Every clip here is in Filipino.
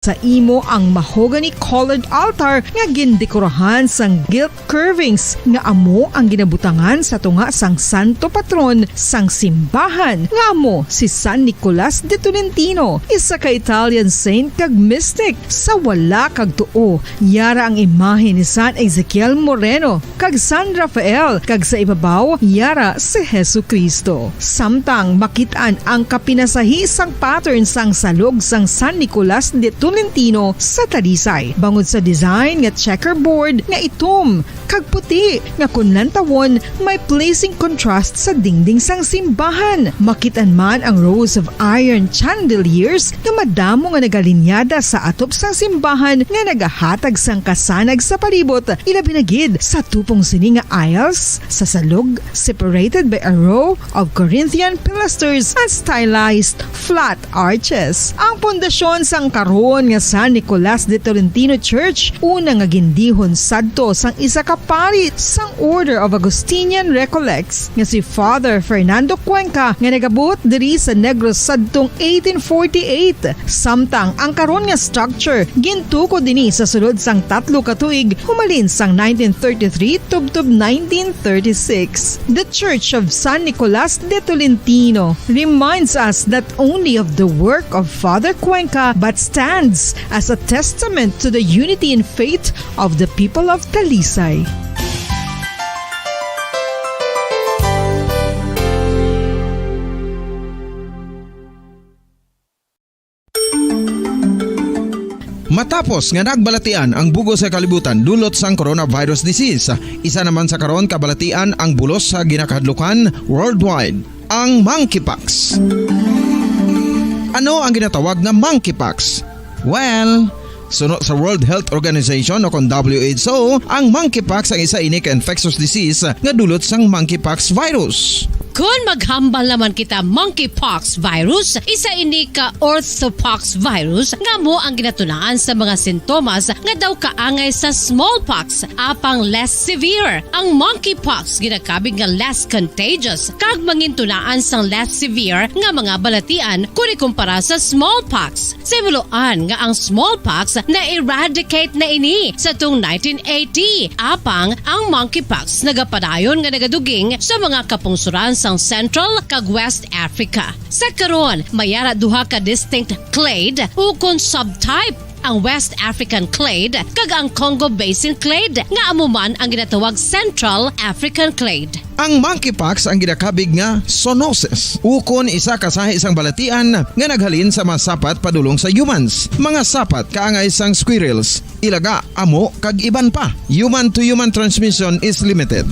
Sa imo ang mahogany colored altar nga gindekorahan sang gilt curvings nga amo ang ginabutangan sa tunga sang santo patron sang simbahan nga amo si San Nicolas de Tolentino, isa ka Italian saint kag mystic. Sa wala kag tuo yara ang imahe ni San Ezekiel Moreno kag San Rafael, kag sa ibabaw yara si Jesucristo. Samtang makitaan ang kapinasahi sang pattern sang salog sang San Nicolas de Tolentino sa Talisay. Bangod sa design nga checkerboard nga itom kag puti nga kunlantawon may pleasing contrast sa dingding sang simbahan. Makitan man ang rows of iron chandeliers nga madamo nga nagalinyada sa atop sang simbahan nga nagahatag sang kasanag sa palibot, ilabi na gid sa tupong sini nga aisles sa salog separated by a row of Corinthian pilasters at stylized flat arches. Ang pundasyon sang karon nga San Nicolas de Tolentino Church una nga gindihon sadto sang isa ka pari sang Order of Augustinian Recollects nga si Father Fernando Cuenca nga nagabot diri sa Negros sadtong 1848. Samtang ang karon nga structure gintuko dinhi sa sulod sang 3 ka tuig humalin sang 1933 tubtob 1936. The Church of San Nicolas de Tolentino reminds us not only of the work of Father Cuenca but stands as a testament to the unity and faith of the people of Talisay. Matapos nga nagbalatian ang bugos sa kalibutan dulot sang coronavirus disease, isa naman sa karon kabalatian ang bulos sa ginakadlukan worldwide, ang monkeypox. Ano ang ginatawag na monkeypox? Well, sunod sa World Health Organization o kung WHO, ang monkeypox ang isa ini ka infectious disease nga dulot sang monkeypox virus. Kung maghambal naman kita monkeypox virus, isa ini ka orthopox virus nga mo ang ginatunaan sa mga sintomas nga daw kaangay sa smallpox apang less severe. Ang monkeypox ginakabig nga less contagious kag mangintunaan sang less severe nga mga balatian kung ikumpara sa smallpox. Simuloan nga ang smallpox na-eradicate na ini sa tung 1980 apang ang monkeypox nagapadayon nga nagaduging sa mga kapungsuran sang Central kag West Africa. Sa karon, mayara duha ka distinct clade ukon subtype, ang West African clade kag ang Congo Basin clade nga amuman ang ginatawag Central African clade. Ang monkeypox ang ginakabig nga zoonosis ukon isa ka sa isang balatian nga naghalin sa mga sapat padulong sa humans. Mga sapat kaangay sang squirrels, ilaga, amo kag iban pa. Human to human transmission is limited.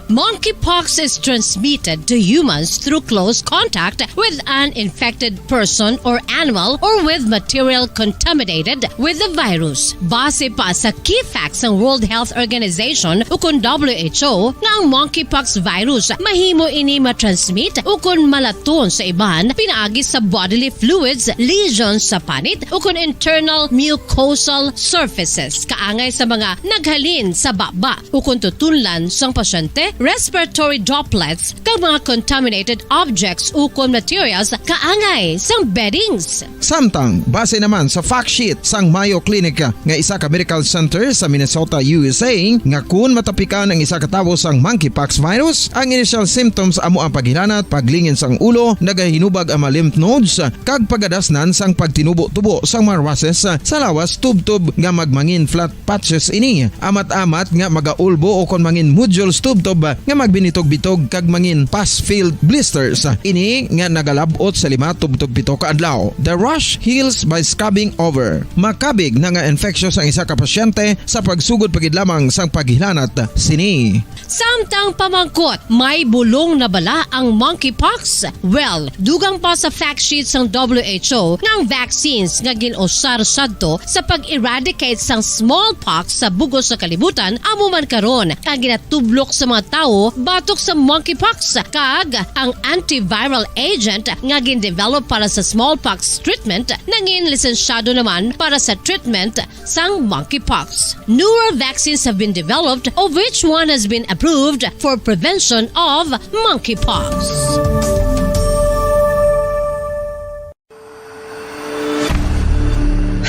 Monkeypox is transmitted to humans through close contact with an infected person or animal or with material contaminated with the virus. Base pa sa key facts ng World Health Organization ukon WHO nga ang monkeypox virus mahimo ini matransmit ukon malaton sa iban pinaagi sa bodily fluids, lesions sa panit ukon internal mucosal surfaces kaangay sa mga naghalin sa baba ukon tutunlan sang pasyente, respiratory droplets kag mga contaminated objects ukon materials kaangay sang beddings. Samtang base naman sa fact sheet sang Mayo Clinic nga isa ka medical center sa Minnesota, USA, nga kun matapikan ang isa ka tawo sang monkeypox virus, ang initial symptoms amo ang paghilanat, paglingin sang ulo, nagahinubag ang mga lymph nodes kag pagadasnan sang pagtinubo-tubo sang mga rashes sa lawas tubtob nga magmangin flat patches ini. Amat-amat nga magaulbo o kon mangin nodules tubtob nga magbinitog-bitog kag mangin pus-filled blisters. Ini nga nagalabot sa 5 tubtob 7 ka adlaw. The rash heals by scabbing over. Makabig na nga infectious ang isa ka pasyente sa pagsugod pagid lamang sang paghilanat sini. Samtang pamangkot, may bulong na bala ang monkeypox? Well, dugang pa sa fact sheet sang WHO nga ang vaccines nga ginusar sadto sa pag-eradicate sang smallpox sa bugos sa kalibutan amo man karon ang ginatublok sa mga tao batok sa monkeypox kag ang antiviral agent nga gin-develop para sa smallpox treatment nangin lisensyado naman para sa treatment sang monkeypox. Newer vaccines have been developed of which one has been approved for prevention of monkeypox.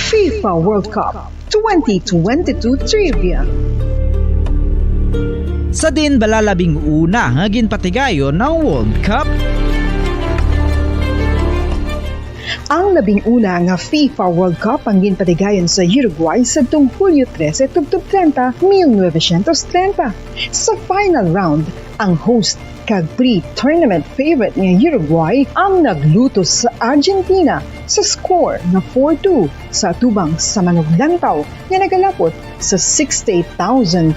Faith FIFA World Cup 2022 Trivia. Sa din balalabing una nga ginpatigayon ng World Cup. Ang labing una nga FIFA World Cup ang ginpatigayon sa Uruguay sa tung Hulyo 13 tubtob 30, 1930. Sa final round, ang host kag pre-tournament favorite nga Uruguay ang nagluto sa Argentina sa score na 4-2 sa atubang sa manuglantaw nga nagalapot sa 68,346.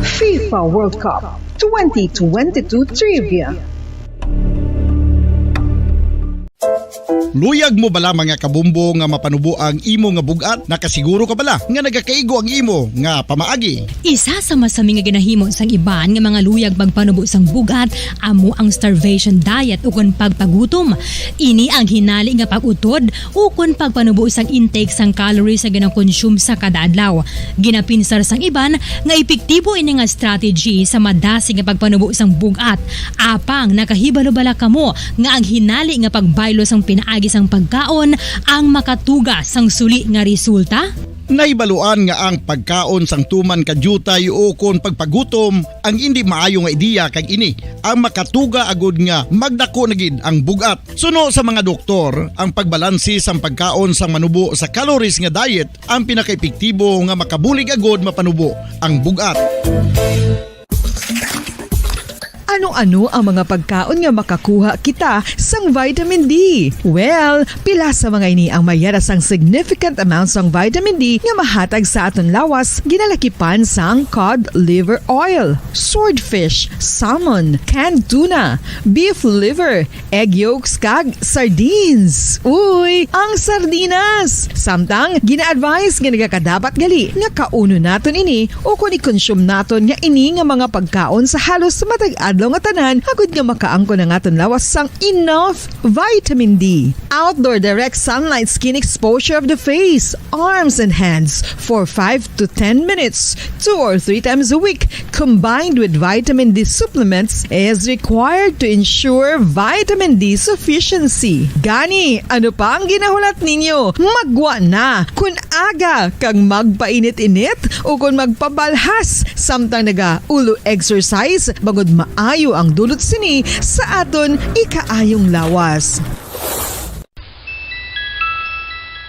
FIFA World Cup 2022 Trivia. Luyag mo bala mga kabumbo nga mapanubo ang imo nga bugat? Nakasiguro ka bala nga nagakaigo ang imo nga pamaagi? Isa sa masami nga ginahimo sang iban nga mga luyag pagpanubo sang bugat amo ang starvation diet ukon pagpagutom. Ini ang hinali nga pag-utod ukon pagpanubo sang intake sang calories sa gina-consume sa kada adlaw. Ginapinsar sang iban nga epektibo ini nga strategy sa madasi nga pagpanubo sang bugat. Apang nakahibalo bala kamo nga ang hinali nga pagbaylo sang pinaagi sang pagkaon ang makatuga sang suli nga resulta? Naibaluan nga ang pagkaon sang tuman kadyutay o kon pagpagutom ang hindi maayo nga ideya kag ini ang makatuga agud nga magdako na gid ang bugat. Suno sa mga doktor, ang pagbalansi sang pagkaon sang manubo sa calories nga diet ang pinakaepektibo nga makabulig agud mapanubo ang bugat. Ano-ano ang mga pagkaon nga makakuha kita sang vitamin D? Well, pila sa mga ini ang mayara sang significant amounts sang vitamin D nga mahatag sa aton lawas ginalakipan sang cod liver oil, swordfish, salmon, canned tuna, beef liver, egg yolks kag sardines. Uy, ang sardinas! Samtang gina-advise nga nagakadapat gali nga kauno naton ini o kung i-consume naton nga ini nga mga pagkaon sa halos matag adlaw nga tanan agud nga makaangko na nga lawas sang enough vitamin D. Outdoor direct sunlight skin exposure of the face, arms and hands for 5 to 10 minutes 2 or 3 times a week combined with vitamin D supplements is required to ensure vitamin D sufficiency. Gani, ano pa ang ginahulat ninyo? Magwa na kun aga kang magpainit-init o kun magpabalhas samtang naga ulo exercise bagod maayo ang dulot sini sa aton ikaayong lawas.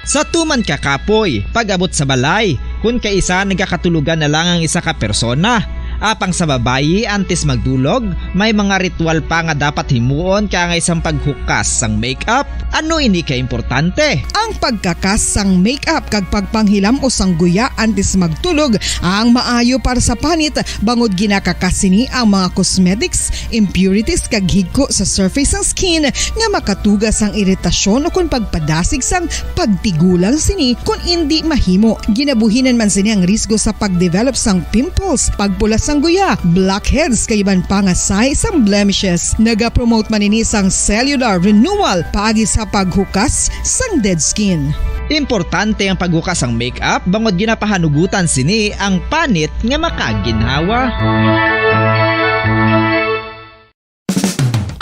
Sa tuman ka kapoy, pag-abot sa balay, kung kaisa nagkakatulugan na lang ang isa ka persona. Apang sa babayi antes magdulog, may mga ritual pa nga dapat himuon kaya nga isang paghukas sang makeup. Ano ini ka importante? Ang pagkakas sang makeup kag pagpanghilam o sang guya antes magtulog ang maayo para sa panit bangod ginakakas sini ang mga cosmetics, impurities kag higko sa surface sang skin nga makatugas sang iritasyon o kung pagpadasig sang pagtigulang sini kung hindi mahimo. Ginabuhinan man sini ang risgo sa pagdevelop sang pimples, pagpulas sang guya, blackheads kay iban pa nga size sang blemishes. Naga-promote man ini sang cellular renewal paagi sa paghukas sang dead skin. Importante ang paghukas ang makeup bangod ginapahanugutan sini ang panit nga makaginhawa.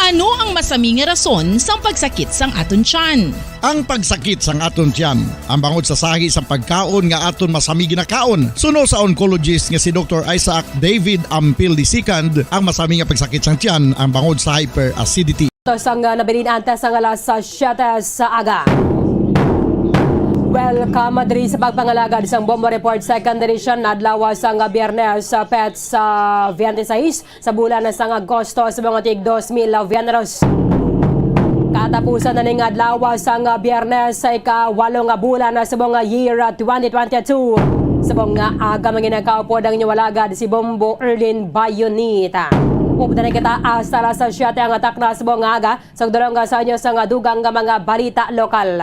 Ano ang masaming rason sa pagsakit sang aton tiyan? Ang pagsakit sang aton tiyan, ang bangod sa sahi sa pagkaon nga aton masami ginakaon. Suno sa oncologist nga si Dr. Isaac David Ampil II, ang masami nga pagsakit sang tiyan ang bangod sa hyperacidity. Sang nabilin antes ang alas sa 7 sa aga. Welcome diri sa pagpangalagad sang Bombo Report Second Edition nadlaw sang Biyernes sa Pets sa 26 sa bulan sang Agosto sa mga tig 2022. Katapusan na ning adlaw sang Biyernes sa ika-8 nga bulan sa mga year 2022. Sa mga aga manginagkaupod ang inyawalagad si Bombo Erlin Bayonita. Upda na kita hasta alas 7 ang atak na sa mga aga sa dalawang sa inyo sa dugang mga balita lokal.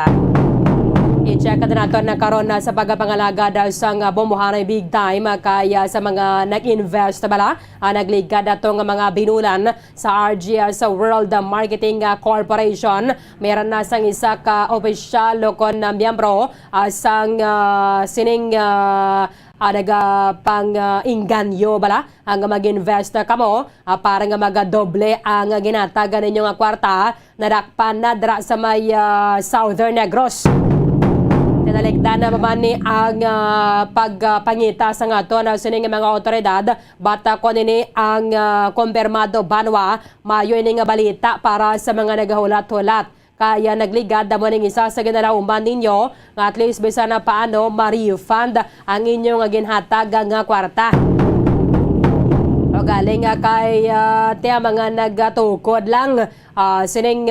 I-check natin na karon na sa pagpangalagad sa bombohanay big time kaya sa mga nag-invest bala nagligad atong mga binulan sa RGS sa World Marketing Corporation. Meron na sang isa ka opisyal kon na miyembro sang sining nagapang-inganyo bala ang mag-invest kamo para nga magadoble ang ginataga ninyo nga kwarta nadakpan na dra sa may Southern Negros. Tinalikdan na naman ni ang pagpangita sa nga to na sining mga otoridad bata ko nini ang kumpirmado banwa mayo ini nga balita para sa mga nagahulat-hulat. Kaya nagligad na mo ning isa sa ginalauman ninyo nga at least bisa na paano ma-refund ang inyong ginhatag nga kwarta. O galing kay tiya mga nagtukod lang sining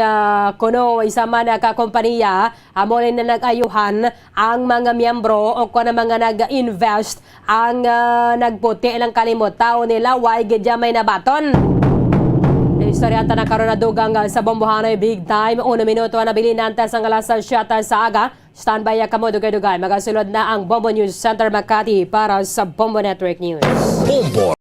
kuno isa man ka kompanya amo rin na nag-ayuhan ang mga miyembro o kuno mga nag-invest ang nagputi lang kalimutaw nila why gidya may nabaton. Istorya ta na karon na dugang sa Bombohanoy Big Time 1 minuto na bilin antes ang alas 7 sa aga. Standby kamo dugay-dugay magasulod na ang Bombo News Center Makati para sa Bombo Network News. Bombo.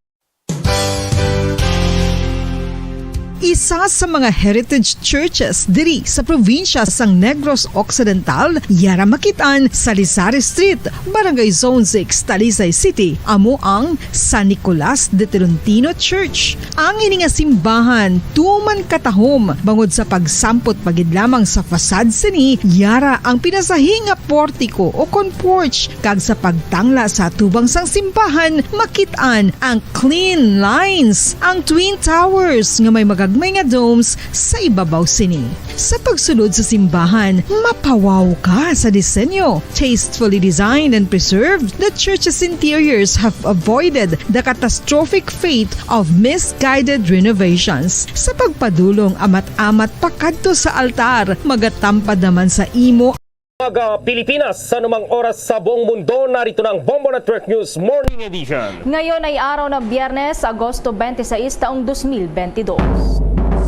Isa sa mga heritage churches diri sa probinsya sang Negros Occidental, yara makitaan sa Rizal Street, Barangay Zone 6, Talisay City, amo ang San Nicolas de Tolentino Church. Ang ini nga simbahan tuman katahom bangod sa pagsampot pagid lamang sa fasad sini, yara ang pinasahi nga portiko o kon porch kag sa pagtangla sa tubang sang simbahan makitaan ang clean lines, ang twin towers nga may magagmay nga domes sa ibabaw sini. Sa pagsulod sa simbahan, mapawaw ka sa disenyo. Tastefully designed and preserved, the church's interiors have avoided the catastrophic fate of misguided renovations. Sa pagpadulong amat-amat pakadto sa altar, magatampad naman sa imo Mga Pilipinas, sa anumang oras sa buong mundo, narito ng Bombo Network News Morning Edition. Ngayon ay araw ng Biyernes, Agosto 26, taong 2022.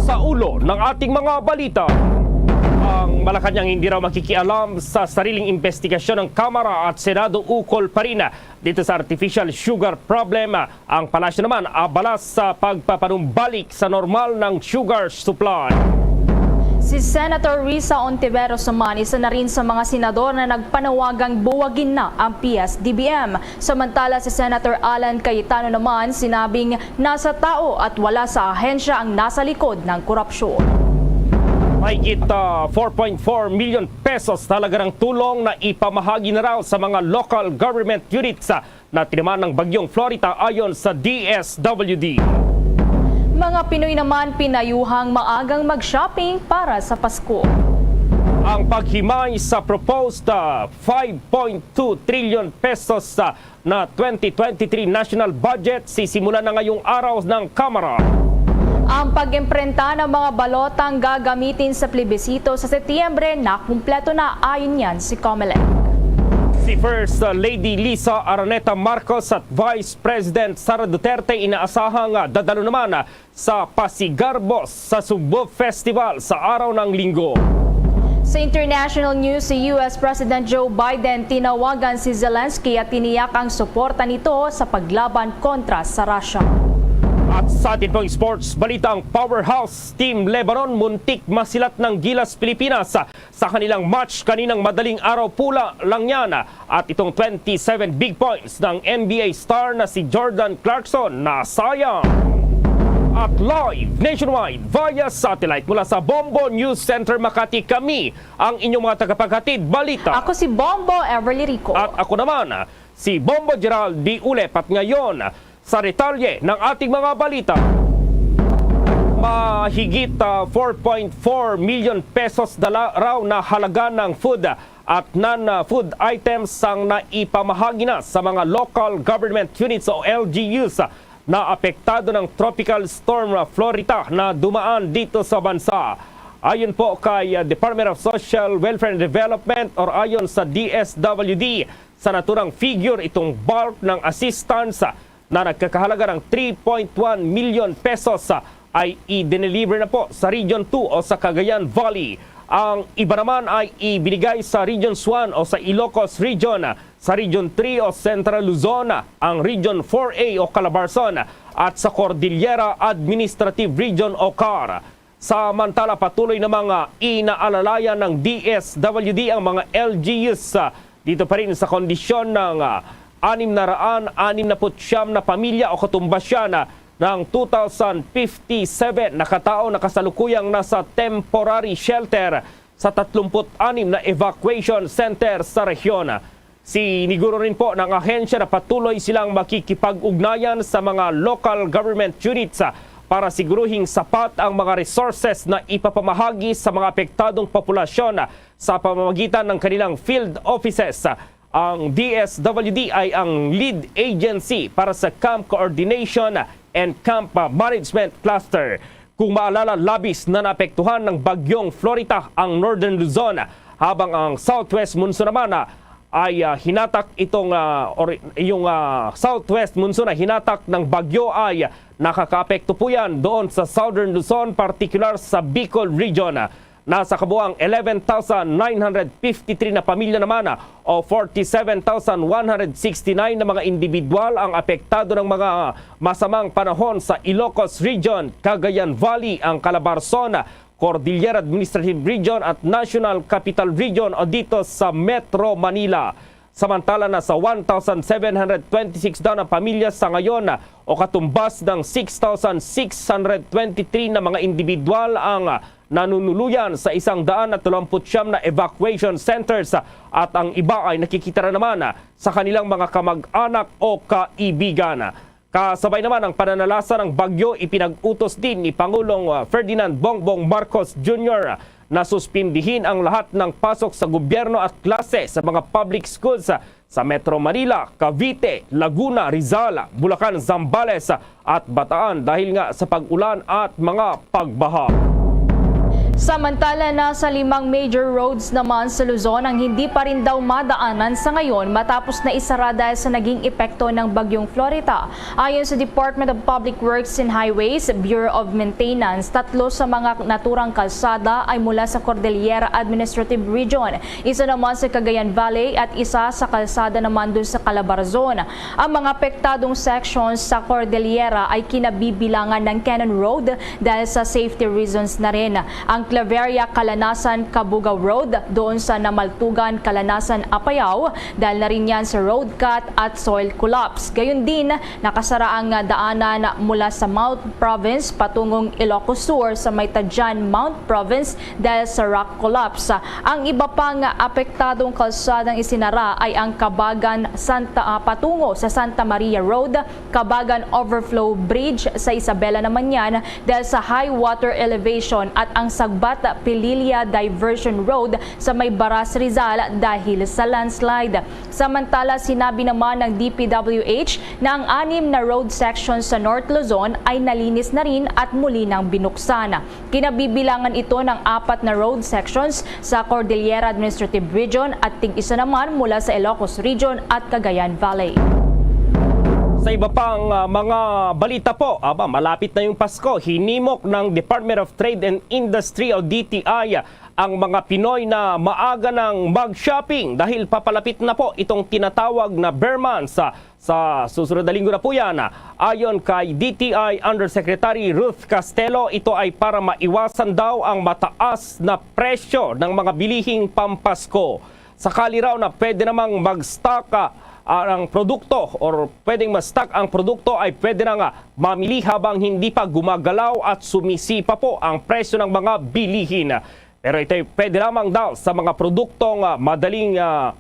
Sa ulo ng ating mga balita, ang Malacanang hindi raw makikialam sa sariling investigasyon ng Kamara at Senado ukol pa rin dito sa artificial sugar problem. Ang palasyo naman abala sa pagpapanumbalik sa normal ng sugar supply. Si Senator Risa Ontiveros naman isa na rin sa mga senador na nagpanawagang buwagin na ang PS-DBM. Samantala si Senator Alan Cayetano naman sinabing nasa tao at wala sa ahensya ang nasa likod ng korupsyon. Mahigit 4.4 million pesos talaga ng tulong na ipamahagi na raw sa mga local government units na tinamaan ng bagyong Florita ayon sa DSWD. Mga Pinoy naman pinayuhang maagang mag-shopping para sa Pasko. Ang paghimay sa proposed 5.2 trillion pesos na 2023 national budget sisimulan na ngayong araw ng Kamara. Ang pag-imprenta ng mga balotang gagamitin sa plebisito sa Setyembre na kumpleto na ayon yan si Comelec. Si First Lady Lisa Araneta Marcos at Vice President Sara Duterte inaasahang dadalo naman sa Pasigarbos sa Subo Festival sa araw ng Linggo. Sa international news, si US President Joe Biden tinawagan si Zelensky at tiniyak ang suporta nito sa paglaban kontra sa Russia. At sa atin pong sports balita, ang powerhouse Team Lebanon muntik masilat ng Gilas Pilipinas sa kanilang match kaninang madaling araw, pula lang yan. At itong 27 big points ng NBA star na si Jordan Clarkson na sayang. At live nationwide via satellite mula sa Bombo News Center Makati, kami ang inyong mga tagapaghatid balita. Ako si Bombo Everly Rico. At ako naman si Bombo Gerald D. Ulep. At ngayon sa retalye ng ating mga balita, mahigit 4.4 million pesos raw na halaga ng food at non-food items ang naipamahagi na sa mga local government units o LGUs na apektado ng Tropical Storm Florita na dumaan dito sa bansa. Ayon po kay Department of Social Welfare and Development or ayon sa DSWD, sa naturang figure itong bulk ng assistance na nagkakahalaga ng 3.1 million pesos ay i-deliver na po sa Region 2 o sa Cagayan Valley. Ang iba naman ay ibinigay sa Region 1 o sa Ilocos Region, sa Region 3 o Central Luzon, ang Region 4A o Calabarzon at sa Cordillera Administrative Region o CAR. Samantala patuloy na mga inaalalayan ng DSWD ang mga LGUs dito pa rin sa kondisyon ng 669 na pamilya o katumbas siya ng 2,057 na katao na kasalukuyang nasa temporary shelter sa 36 na evacuation center sa rehiyon. Siniguro rin po ng ahensya na patuloy silang makikipag-ugnayan sa mga local government units para siguruhing sapat ang mga resources na ipapamahagi sa mga apektadong populasyon sa pamamagitan ng kanilang field offices. Ang DSWD ay ang lead agency para sa Camp Coordination and Camp Management Cluster. Kung maalala, labis na naapektuhan ng bagyong Florita ang Northern Luzon, habang ang Southwest Monsoon naman ay hinatak yung Southwest Monsoon na hinatak ng bagyo ay nakakaapekto po yan doon sa Southern Luzon, particular sa Bicol Region. Nasa kabuang 11,953 na pamilya naman o 47,169 na mga individual ang apektado ng mga masamang panahon sa Ilocos Region, Cagayan Valley, ang Calabarzon, Cordillera Administrative Region at National Capital Region o dito sa Metro Manila. Samantala na sa 1,726 daw na pamilya sa ngayon o katumbas ng 6,623 na mga individual ang nanunuluyan sa 129 na evacuation centers at ang iba ay nakikita naman sa kanilang mga kamag-anak o kaibigan. Kasabay naman ang pananalasa ng bagyo, ipinag-utos din ni Pangulong Ferdinand Bongbong Marcos Jr. na suspindihin ang lahat ng pasok sa gobyerno at klase sa mga public schools sa Metro Manila, Cavite, Laguna, Rizal, Bulacan, Zambales at Bataan dahil nga sa pag-ulan at mga pagbaha. Samantala, nasa 5 major roads naman sa Luzon ang hindi pa rin daw madaanan sa ngayon matapos na isara dahil sa naging epekto ng bagyong Florita. Ayon sa Department of Public Works and Highways, Bureau of Maintenance, 3 sa mga naturang kalsada ay mula sa Cordillera Administrative Region, isa naman sa Cagayan Valley at isa sa kalsada naman doon sa Calabarzon. Ang mga apektadong sections sa Cordillera ay kinabibilangan ng Cannon Road dahil sa safety reasons na rin. Ang Claveria, Kalanasan, Cabugao Road doon sa Namaltugan, Kalanasan, Apayao dahil na rin yan sa road cut at soil collapse. Gayun din, nakasara ang daanan mula sa Mount Province patungong Ilocos Sur sa Maytadjan, Mount Province dahil sa rock collapse. Ang iba pang apektadong kalsadang isinara ay ang Kabagan patungo sa Santa Maria Road, Kabagan Overflow Bridge sa Isabela naman yan dahil sa high water elevation at ang Sagbata Pililia Diversion Road sa may Baras Rizal dahil sa landslide. Samantala, sinabi naman ng DPWH na ang 6 na road sections sa North Luzon ay nalinis na rin at muli nang binuksan. Kinabibilangan ito ng 4 na road sections sa Cordillera Administrative Region at tig-isa naman mula sa Ilocos Region at Cagayan Valley. Sa iba pang mga balita po, malapit na yung Pasko, hinimok ng Department of Trade and Industry o DTI ang mga Pinoy na maaga ng mag-shopping dahil papalapit na po itong tinatawag na Bear Month sa susunod na linggo na po yan. Ayon kay DTI Undersecretary Ruth Castelo, ito ay para maiwasan daw ang mataas na presyo ng mga bilihing pampasko. Sakali raw na pwede namang mag-stock ang produkto or pwedeng ma-stock ang produkto ay pwede na nga mamili habang hindi pa gumagalaw at sumisipa po ang presyo ng mga bilihin. Pero ito ay pwede lamang daw sa mga produktong madaling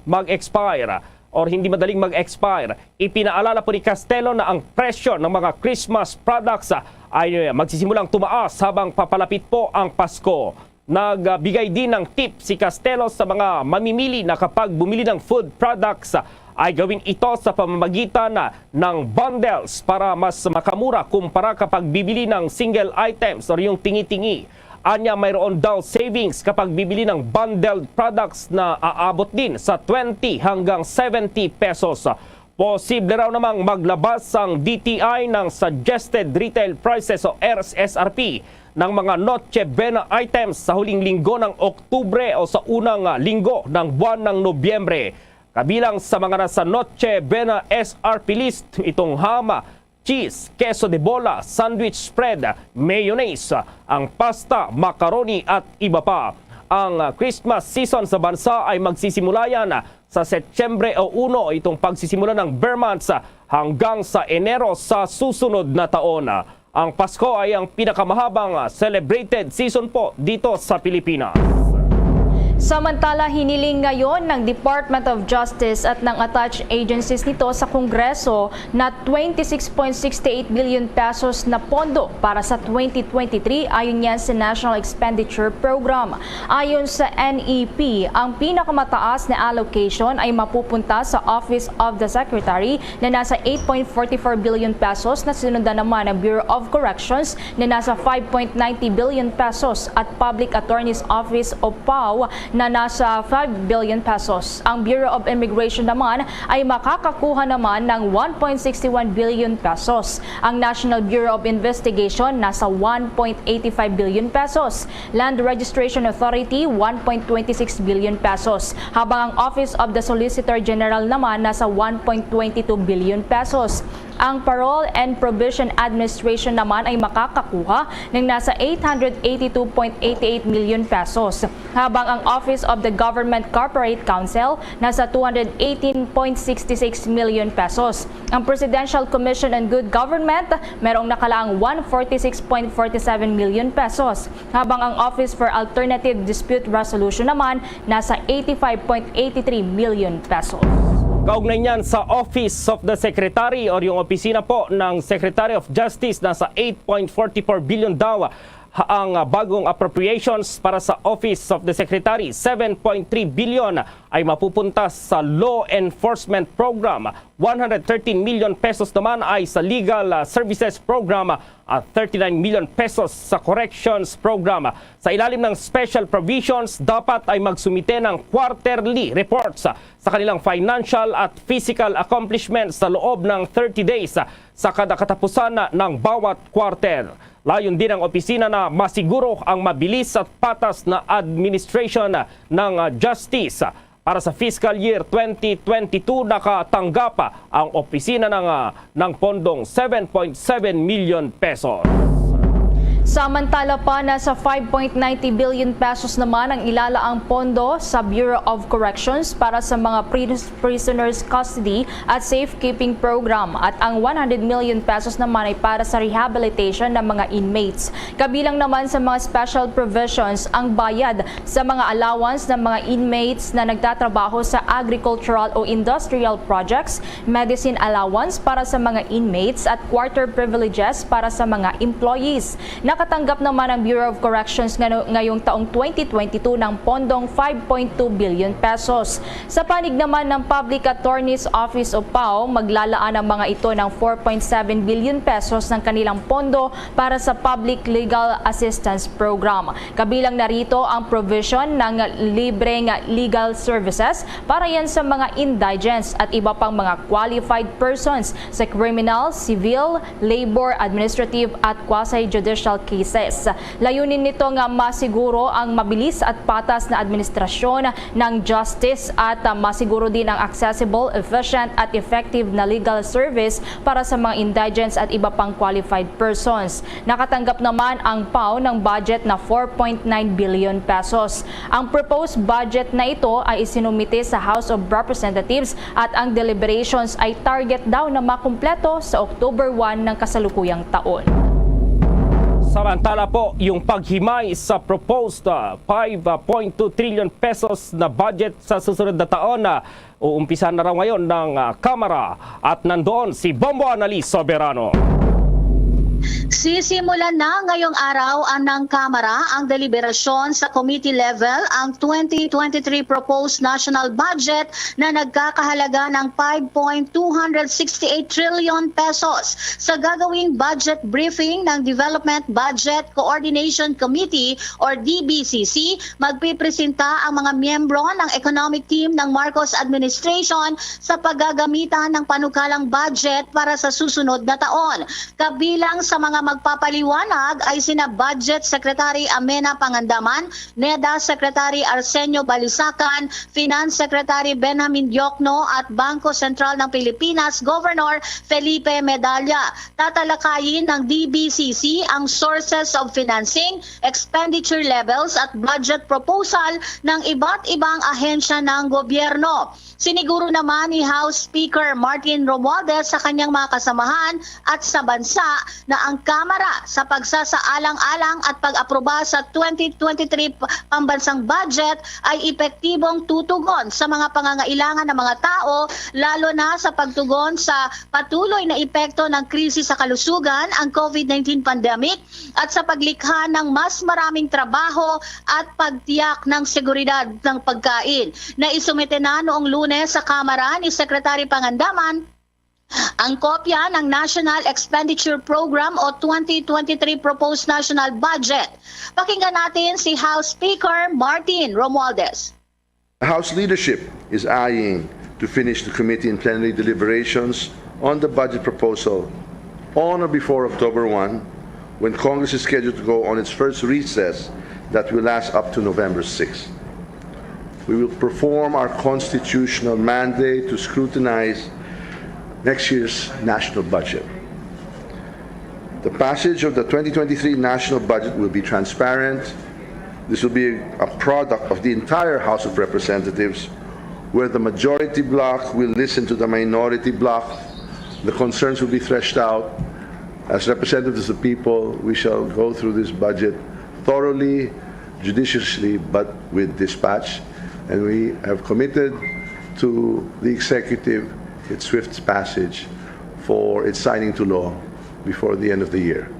mag-expire or hindi madaling mag-expire. Ipinaalala po ni Castelo na ang presyo ng mga Christmas products ay magsisimulang tumaas habang papalapit po ang Pasko. Nagbigay din ng tip si Castelo sa mga mamimili na kapag bumili ng food products ay gawin ito sa pamamagitan ng bundles para mas makamura kumpara kapag bibili ng single items or yung tingi-tingi. Anya, mayroon daw savings kapag bibili ng bundled products na aabot din sa 20 hanggang 70 pesos. Posible raw namang maglabas ang DTI ng Suggested Retail Prices o SRP ng mga Noche Buena items sa huling linggo ng Oktubre o sa unang linggo ng buwan ng Nobyembre. Kabilang sa mga nasa Noche Buena SRP list, itong hama, cheese, queso de bola, sandwich spread, mayonnaise, ang pasta, macaroni at iba pa. Ang Christmas season sa bansa ay magsisimula yan sa Setyembre o 1 itong pagsisimula ng bare months hanggang sa Enero sa susunod na taon. Ang Pasko ay ang pinakamahabang celebrated season po dito sa Pilipinas. Samantala, hiniling ngayon ng Department of Justice at ng attached agencies nito sa Kongreso na 26.68 billion pesos na pondo para sa 2023 ayon yan sa National Expenditure Program. Ayon sa NEP, ang pinakamataas na allocation ay mapupunta sa Office of the Secretary na nasa 8.44 billion pesos na sinundan naman ng Bureau of Corrections na nasa 5.90 billion pesos at Public Attorney's Office o PAO na nasa 5 billion pesos. Ang Bureau of Immigration naman ay makakakuha naman ng 1.61 billion pesos. Ang National Bureau of Investigation nasa 1.85 billion pesos. Land Registration Authority 1.26 billion pesos. Habang ang Office of the Solicitor General naman nasa 1.22 billion pesos. Ang Parole and Provision Administration naman ay makakakuha ng nasa 882.88 million pesos. Habang ang Office of the Government Corporate Council nasa 218.66 million pesos. Ang Presidential Commission on Good Government merong nakalaang 146.47 million pesos. Habang ang Office for Alternative Dispute Resolution naman nasa 85.83 million pesos. Kaugnay niyan sa Office of the Secretary o yung opisina po ng Secretary of Justice, nasa 8.44 billion daw ang bagong appropriations para sa Office of the Secretary. 7.3 billion ay mapupunta sa Law Enforcement Program. 113 million pesos naman ay sa Legal Services Program at 39 million pesos sa Corrections Program. Sa ilalim ng special provisions, dapat ay magsumite ng quarterly reports sa kanilang financial at physical accomplishments sa loob ng 30 days sa kada katapusan ng bawat quarter. Layon din ang opisina na masiguro ang mabilis at patas na administration ng justice. Para sa fiscal year 2022, nakatanggap ang opisina ng pondong 7.7 million pesos. Samantala pa, nasa 5.90 billion pesos naman ang ilalaang pondo sa Bureau of Corrections para sa mga prisoners custody at safekeeping program at ang 100 million pesos naman ay para sa rehabilitation ng mga inmates. Kabilang naman sa mga special provisions ang bayad sa mga allowance ng mga inmates na nagtatrabaho sa agricultural o industrial projects, medicine allowance para sa mga inmates at quarter privileges para sa mga employees. Nakatanggap naman ang Bureau of Corrections ngayong taong 2022 ng pondong 5.2 billion pesos. Sa panig naman ng Public Attorney's Office o PAO, maglalaan ang mga ito ng 4.7 billion pesos ng kanilang pondo para sa Public Legal Assistance Program. Kabilang narito ang provision ng libreng legal services para yan sa mga indigents at iba pang mga qualified persons sa criminal, civil, labor, administrative at quasi-judicial cases. Layunin nito nga masiguro ang mabilis at patas na administrasyon ng justice at masiguro din ang accessible, efficient at effective na legal service para sa mga indigents at iba pang qualified persons. Nakatanggap naman ang PAO ng budget na 4.9 billion pesos. Ang proposed budget na ito ay isinumite sa House of Representatives at ang deliberations ay target daw na makumpleto sa October 1 ng kasalukuyang taon. Samantala po, yung paghimay sa proposed 5.2 trillion pesos na budget sa susunod na taon na uumpisahan na raw ngayon ng Kamara at nandoon si Bombo Annalise Soberano. Sisimulan na ngayong araw ng Kamara ang deliberasyon sa committee level ang 2023 proposed national budget na nagkakahalaga ng 5.268 trillion pesos. Sa gagawing budget briefing ng Development Budget Coordination Committee or DBCC, magpipresenta ang mga miyembro ng economic team ng Marcos administration sa paggagamitan ng panukalang budget para sa susunod na taon. Kabilang sa mga magpapaliwanag ay sina Budget Secretary Amena Pangandaman, NEDA Secretary Arsenio Balisacan, Finance Secretary Benjamin Diokno at Bangko Sentral ng Pilipinas Governor Felipe Medalla. Tatalakayin ng DBCC ang sources of financing, expenditure levels at budget proposal ng iba't ibang ahensya ng gobyerno. Siniguro naman ni House Speaker Martin Romualdez sa kanyang mga kasamahan at sa bansa na ang Kamara sa pagsasaalang-alang at pag-aproba sa 2023 pambansang budget ay epektibong tutugon sa mga pangangailangan ng mga tao, lalo na sa pagtugon sa patuloy na epekto ng krisis sa kalusugan, ang COVID-19 pandemic, at sa paglikha ng mas maraming trabaho at pagtiyak ng seguridad ng pagkain. Naisumite na noong Lunes sa Kamara ni Secretary Pangandaman ang kopya ng National Expenditure Program o 2023 Proposed National Budget. Pakinggan natin si House Speaker Martin Romualdez. The House leadership is eyeing to finish the committee and plenary deliberations on the budget proposal on or before October 1, when Congress is scheduled to go on its first recess that will last up to November 6. We will perform our constitutional mandate to scrutinize next year's national budget. The passage of the 2023 national budget will be transparent. This will be a product of the entire House of Representatives, where the majority bloc will listen to the minority bloc. The concerns will be threshed out. As representatives of the people, we shall go through this budget thoroughly, judiciously, but with dispatch. And we have committed to the executive its swift passage for its signing to law before the end of the year.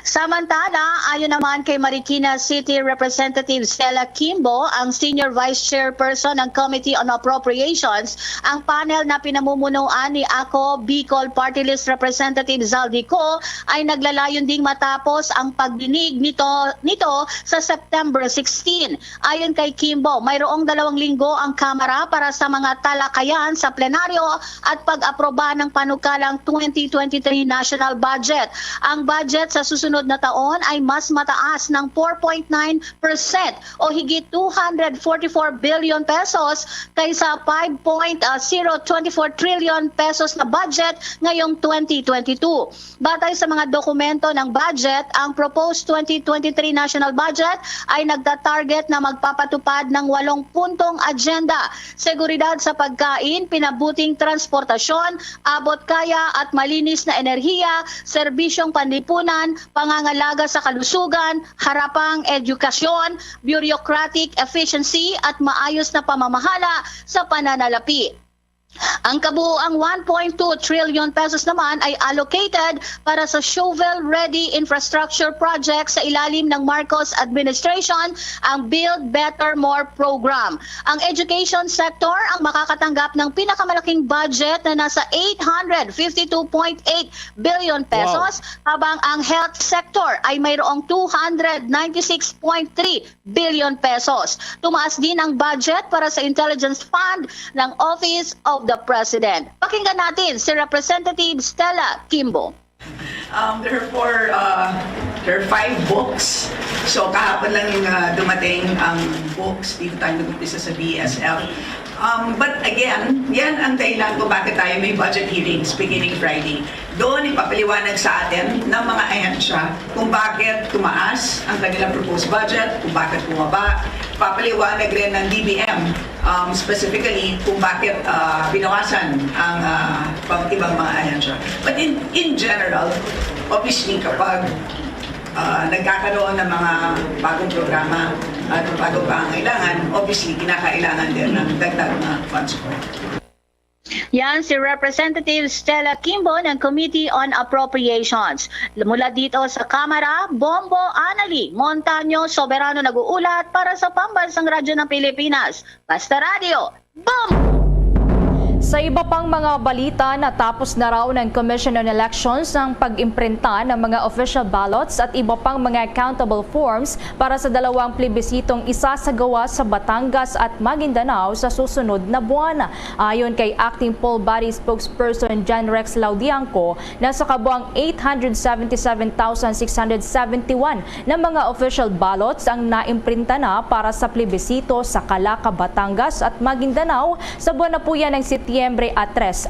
Samantala, ayon naman kay Marikina City Representative Stella Kimbo, ang Senior Vice Chairperson ng Committee on Appropriations, ang panel na pinamumunuan ni Ako Bicol Party List Representative Zaldico ay naglalayon ding matapos ang pagdinig nito sa September 16. Ayon kay Kimbo, mayroong 2 linggo ang Kamara para sa mga talakayan sa plenaryo at pag-aproba ng panukalang 2023 national budget. Ang budget sa susunod na taon ay mas mataas ng 4.9% o higit 244 billion pesos kaysa 5.024 trillion pesos na budget ngayong 2022. Batay sa mga dokumento ng budget, ang proposed 2023 national budget ay nagtatarget na magpapatupad ng 8 puntong agenda: seguridad sa pagkain, pinabuting transportasyon, abot kaya at malinis na enerhiya, serbisyong panlipunan, pangangalaga sa kalusugan, harapang edukasyon, bureaucratic efficiency at maayos na pamamahala sa pananalapi. Ang kabuuang 1.2 trillion pesos naman ay allocated para sa shovel-ready infrastructure project sa ilalim ng Marcos administration, ang Build Better More program. Ang education sector ang makakatanggap ng pinakamalaking budget na nasa 852.8 billion pesos, habang ang health sector ay mayroong 296.3 billion pesos. Tumaas din ang budget para sa intelligence fund ng Office of the President. Pakinggan natin si Representative Stella Kimbo. There are 5 books. So kahapon lang yung dumating ang books. Dito tayo nag-umpisa sa BSF. But again, yan ang dahilan kung bakit tayo may budget hearings beginning Friday. Doon ipapaliwanag sa atin ng mga ahensya kung bakit tumaas ang kanilang proposed budget, kung bakit bumaba. Papaliwanag rin ng DBM specifically kung bakit binawasan ang ibang mga ahensya. But in general, obviously kapag nagkakaroon ng mga bagong programa at bagong pangangailangan, obviously kinakailangan din ng dagdag na funds support. Yan si Representative Stella Kimbo ng Committee on Appropriations. Mula dito sa Kamara, Bombo Anali, Montaño Soberano nag-uulat para sa Pambansang Radyo ng Pilipinas. Basta Radio, Bombo! Sa iba pang mga balita, natapos na raw ng Commission on Elections ang pag-imprinta ng mga official ballots at iba pang mga accountable forms para sa dalawang plebisitong isasagawa sa Batangas at Maguindanao sa susunod na buwan. Ayon kay Acting Poll Body Spokesperson John Rex Laudianco, nasa kabuang 877,671 na mga official ballots ang naimprinta na para sa plebisito sa Calaca, Batangas at Maguindanao sa buwan na po yan ng Setyembre 3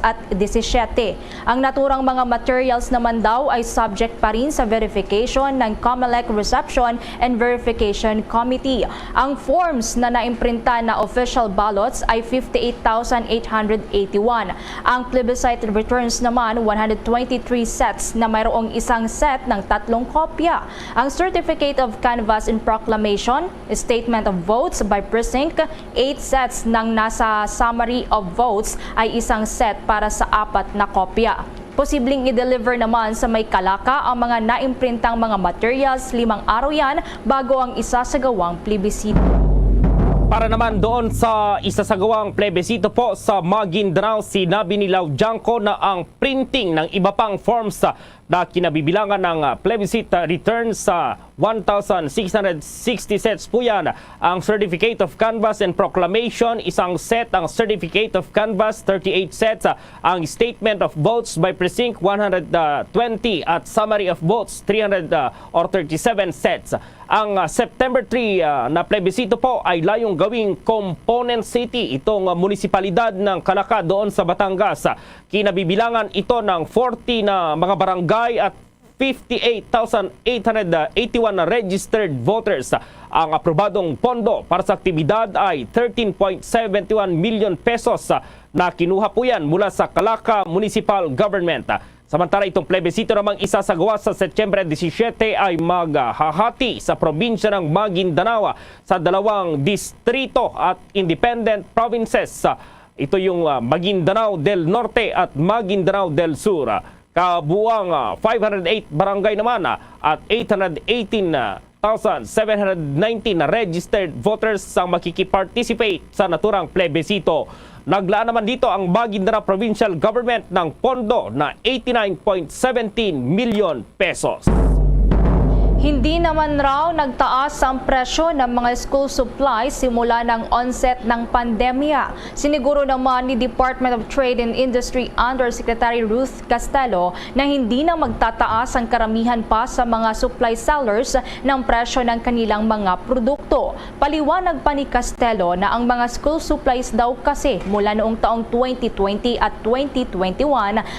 at 17. Ang naturang mga materials naman daw ay subject pa rin sa verification ng COMELEC Reception and Verification Committee. Ang forms na naimprinta na official ballots ay 58,881. Ang plebiscite returns naman 123 sets na mayroong isang set ng 3 kopya. Ang Certificate of Canvass and Proclamation, Statement of Votes by Precinct, 8 sets ng nasa Summary of Votes ay isang set para sa 4 na kopya. Posibleng i-deliver naman sa may Calaca ang mga naimprintang mga materials 5 araw yan bago ang isasagawang plebisito. Para naman doon sa isasagawang plebisito po sa Maguindanao, sinabi ni Laudianco na ang printing ng iba pang forms na kinabibilangan ng plebiscite returns sa 1,660 sets po yan. Ang Certificate of Canvass and Proclamation, isang set. Ang Certificate of Canvass, 38 sets. Ang Statement of Votes by Precinct, 120. At Summary of Votes, 337 sets. Ang September 3 na plebisito po ay layong gawing component city itong munisipalidad ng Calaca doon sa Batangas. Kinabibilangan ito ng 40 na mga barangay at 58,881 na registered voters. Ang aprobadong pondo para sa aktibidad ay 13.71 million pesos na kinuha po yan mula sa Calaca Municipal Government. Samantala itong plebisito namang isasagawa sa Setyembre 17 ay maghahati sa probinsya ng Maguindanao sa 2 distrito at independent provinces. Ito yung Maguindanao del Norte at Maguindanao del Sur. Kabuang 508 barangay naman at 818,719 na registered voters ang makikiparticipate sa naturang plebisito. Naglaan naman dito ang Maguindanao Provincial Government ng pondo na 89.17 million pesos. Hindi naman raw nagtaas ang presyo ng mga school supplies simula ng onset ng pandemya. Siniguro naman ni Department of Trade and Industry Undersecretary Ruth Castelo na hindi na magtataas ang karamihan pa sa mga supply sellers ng presyo ng kanilang mga produkto. Paliwanag pa ni Castelo na ang mga school supplies daw kasi mula noong taong 2020 at 2021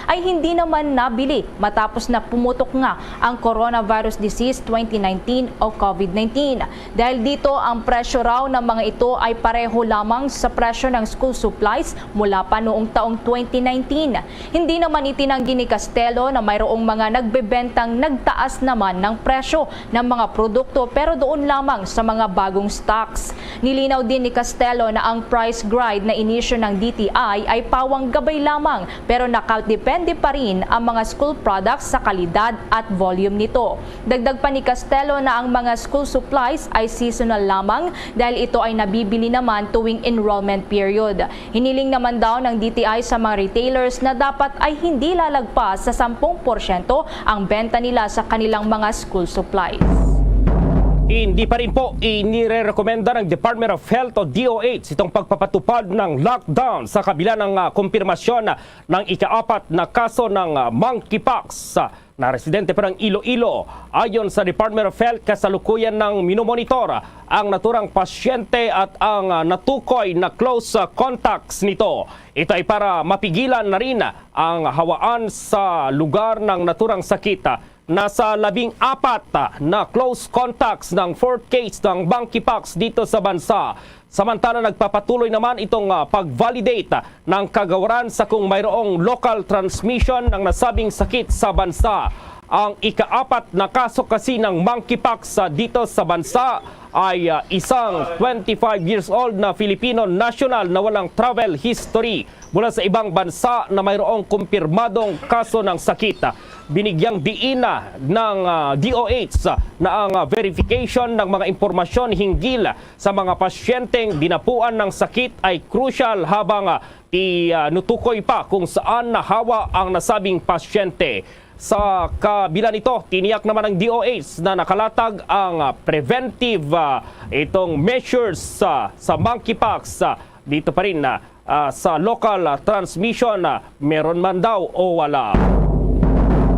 ay hindi naman nabili matapos na pumutok nga ang coronavirus disease 2019 o COVID-19. Dahil dito, ang presyo raw ng mga ito ay pareho lamang sa presyo ng school supplies mula pa noong taong 2019. Hindi naman itinanggi ni Castelo na mayroong mga nagbebentang nagtaas naman ng presyo ng mga produkto pero doon lamang sa mga bagong stocks. Nilinaw din ni Castelo na ang price guide na inisyo ng DTI ay pawang gabay lamang pero nakadepende pa rin ang mga school products sa kalidad at volume nito. Dagdag pa ni Castelo na ang mga school supplies ay seasonal lamang dahil ito ay nabibili naman tuwing enrollment period. Hiniling naman daw ng DTI sa mga retailers na dapat ay hindi lalagpas sa 10% ang benta nila sa kanilang mga school supplies. Hindi pa rin po inirekomenda ng Department of Health o DOH itong pagpapatupad ng lockdown sa kabila ng kumpirmasyon ng ika-4 na kaso ng monkeypox na residente pa ng Iloilo. Ayon sa Department of Health, kasalukuyan ng minomonitor ang naturang pasyente at ang natukoy na close contacts nito. Ito ay para mapigilan na rin ang hawaan sa lugar ng naturang sakit. Nasa 14 na close contacts ng 4th case ng monkeypox dito sa bansa. Samantala nagpapatuloy naman itong pag-validate ng kagawaran sa kung mayroong local transmission ng nasabing sakit sa bansa. Ang ika-4 na kaso kasi ng monkeypox dito sa bansa ay isang 25 years old na Filipino national na walang travel history mula sa ibang bansa na mayroong kumpirmadong kaso ng sakit. binigyang diin ng DOH na ang verification ng mga impormasyon hinggil sa mga pasyenteng dinapuan ng sakit ay crucial habang tinutukoy pa kung saan nahawa ang nasabing pasyente. Sa kabila nito, tiniyak naman ng DOH na nakalatag ang preventive itong measures sa monkeypox. Dito pa rin sa local transmission, meron man daw o wala.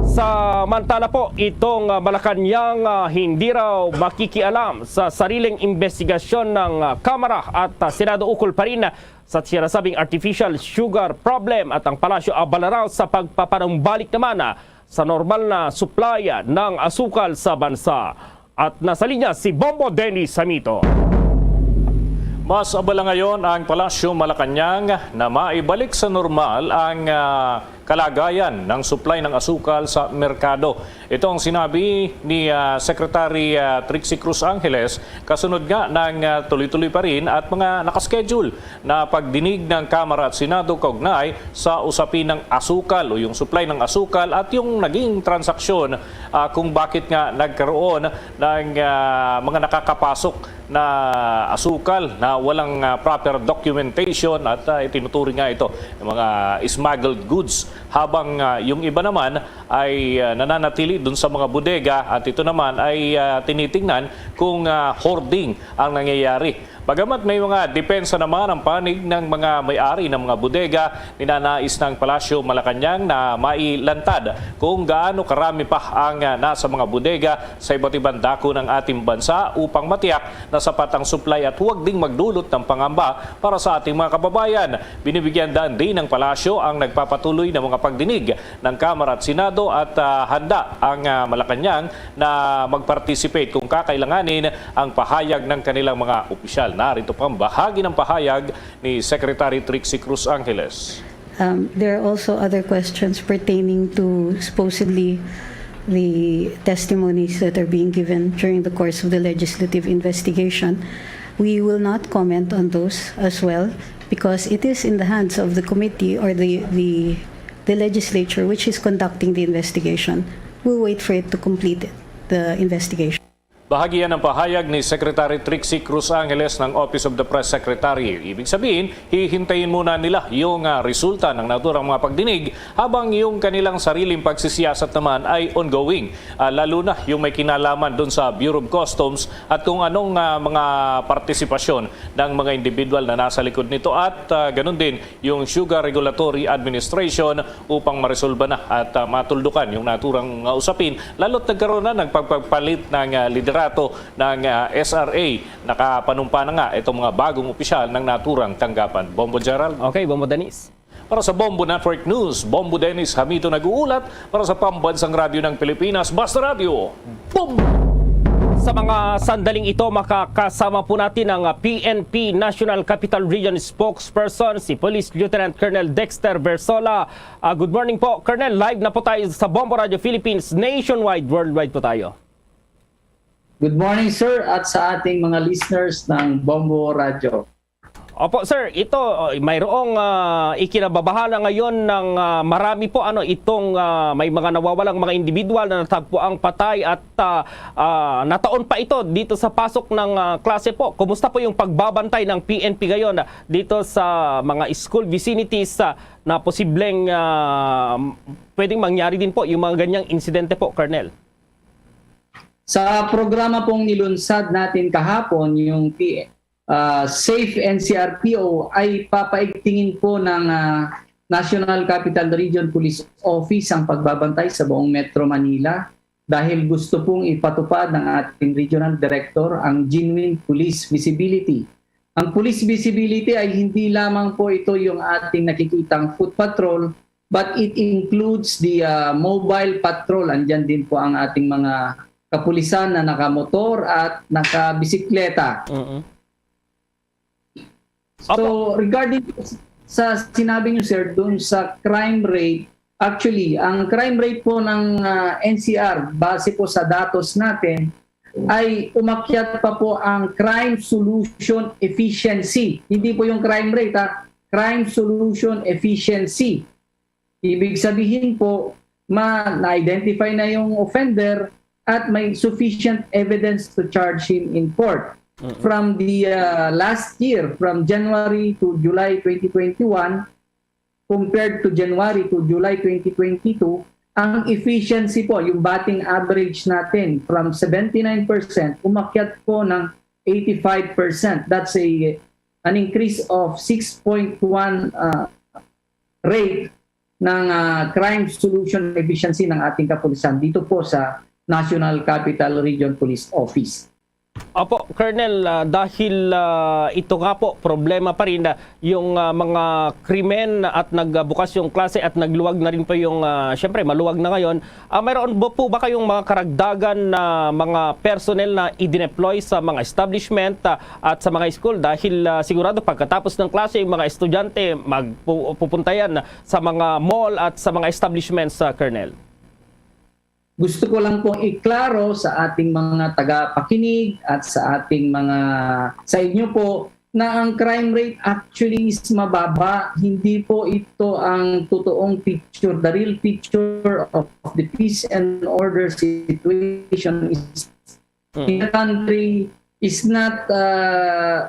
Samantala po, itong Malacanang hindi raw makikialam sa sariling investigasyon ng Kamara at Senado ukol pa rin sa sinasabing artificial sugar problem at ang palasyo abala raw sa pagpapanumbalik naman sa normal na supply ng asukal sa bansa. At nasa linya si Bombo Dennis Samito. Mas abala ngayon ang Palasyo Malacanang na maibalik sa normal ang kalagayan ng supply ng asukal sa merkado. Ito ang sinabi ni Secretary Trixie Cruz Angeles kasunod nga ng tuloy-tuloy pa rin at mga nakaschedule na pagdinig ng Kamara at Senado kaugnay sa usapin ng asukal o yung supply ng asukal at yung naging transaksyon kung bakit nga nagkaroon ng mga nakakapasok na asukal na walang proper documentation at itinuturing nga ito ng mga smuggled goods habang yung iba naman ay nananatili dun sa mga bodega at ito naman ay tinitingnan kung hoarding ang nangyayari. Bagamat may mga depensa naman ang panig ng mga may-ari ng mga bodega, ninanais ng Palasyo Malacanang na mailantad kung gaano karami pa ang nasa mga bodega sa iba't ibang dako ng ating bansa upang matiyak na sapat ang supply at huwag ding magdulot ng pangamba para sa ating mga kababayan. Binibigyan daan din ng Palasyo ang nagpapatuloy na mga pagdinig ng Kamara at Senado at handa ang Malacanang na mag-participate kung kakailanganin ang pahayag ng kanilang mga opisyal. Narito pang bahagi ng pahayag ni Secretary Trixie Cruz Angeles. There are also other questions pertaining to supposedly the testimonies that are being given during the course of the legislative investigation. We will not comment on those as well because it is in the hands of the committee or the legislature which is conducting the investigation. We'll wait for it to complete the investigation. Bahagi yan ng pahayag ni Secretary Trixie Cruz Angeles ng Office of the Press Secretary. Ibig sabihin, hihintayin muna nila yung resulta ng naturang mga pagdinig habang yung kanilang sariling pagsisiyasat naman ay ongoing. Lalo na yung may kinalaman doon sa Bureau of Customs at kung anong mga partisipasyon ng mga individual na nasa likod nito at ganun din yung Sugar Regulatory Administration upang maresolba na at matuldukan yung naturang usapin. Lalo't nagkaroon na ng pagpapalit ng liderato ng SRA. Nakapanumpa na nga itong mga bagong opisyal ng naturang tanggapan. Bombo Gerald. Okay, Bombo Dennis. Para sa Bombo Network News, Bombo Dennis Hamito nag-uulat para sa Pambansang Radyo ng Pilipinas, Basta Radio. Bombo! Sa mga sandaling ito, makakasama po natin ang PNP National Capital Region Spokesperson, si Police Lieutenant Colonel Dexter Versola. Good morning po, Colonel. Live na po tayo sa Bombo Radio Philippines, nationwide, worldwide po tayo. Good morning, sir, at sa ating mga listeners ng Bombo Radio. Opo, sir, ito mayroong ikinababahala ngayon ng marami po itong may mga nawawalang mga individual na natagpo ang patay at nataon pa ito dito sa pasok ng klase po. Kumusta po yung pagbabantay ng PNP ngayon dito sa mga school vicinities na posibleng pwedeng mangyari din po yung mga ganyang insidente po, Colonel? Sa programa pong nilunsad natin kahapon, yung Safe NCRPO ay papaigtingin po ng National Capital Region Police Office ang pagbabantay sa buong Metro Manila dahil gusto pong ipatupad ng ating Regional Director ang genuine police visibility. Ang police visibility ay hindi lamang po ito yung ating nakikitang foot patrol, but it includes the mobile patrol. Andyan din po ang ating mga kapulisan na nakamotor at nakabisikleta. So regarding sa sinabi niyo, sir, doon sa crime rate, actually, ang crime rate po ng NCR, base po sa datos natin, ay umakyat pa po ang crime solution efficiency. Hindi po yung crime rate, crime solution efficiency. Ibig sabihin po, na-identify na yung offender at may sufficient evidence to charge him in court. From the last year, from January to July 2021, compared to January to July 2022, ang efficiency po, yung batting average natin from 79%, umakyat po ng 85%. That's an increase of 6.1 rate ng crime solution efficiency ng ating kapulisan dito po sa National Capital Region Police Office. Opo, Colonel, dahil ito nga po, problema pa rin yung mga krimen at nagbukas yung klase at nagluwag na rin po yung, syempre, maluwag na ngayon. Mayroon po ba kayong mga karagdagan na mga personnel na i-deploy sa mga establishment at sa mga school? Dahil sigurado pagkatapos ng klase, yung mga estudyante magpupunta yan sa mga mall at sa mga establishments, Colonel. Gusto ko lang pong iklaro sa ating mga tagapakinig at sa ating sa inyo po na ang crime rate actually is mababa. Hindi po ito ang totoong picture. The real picture of the peace and order situation is in the country is not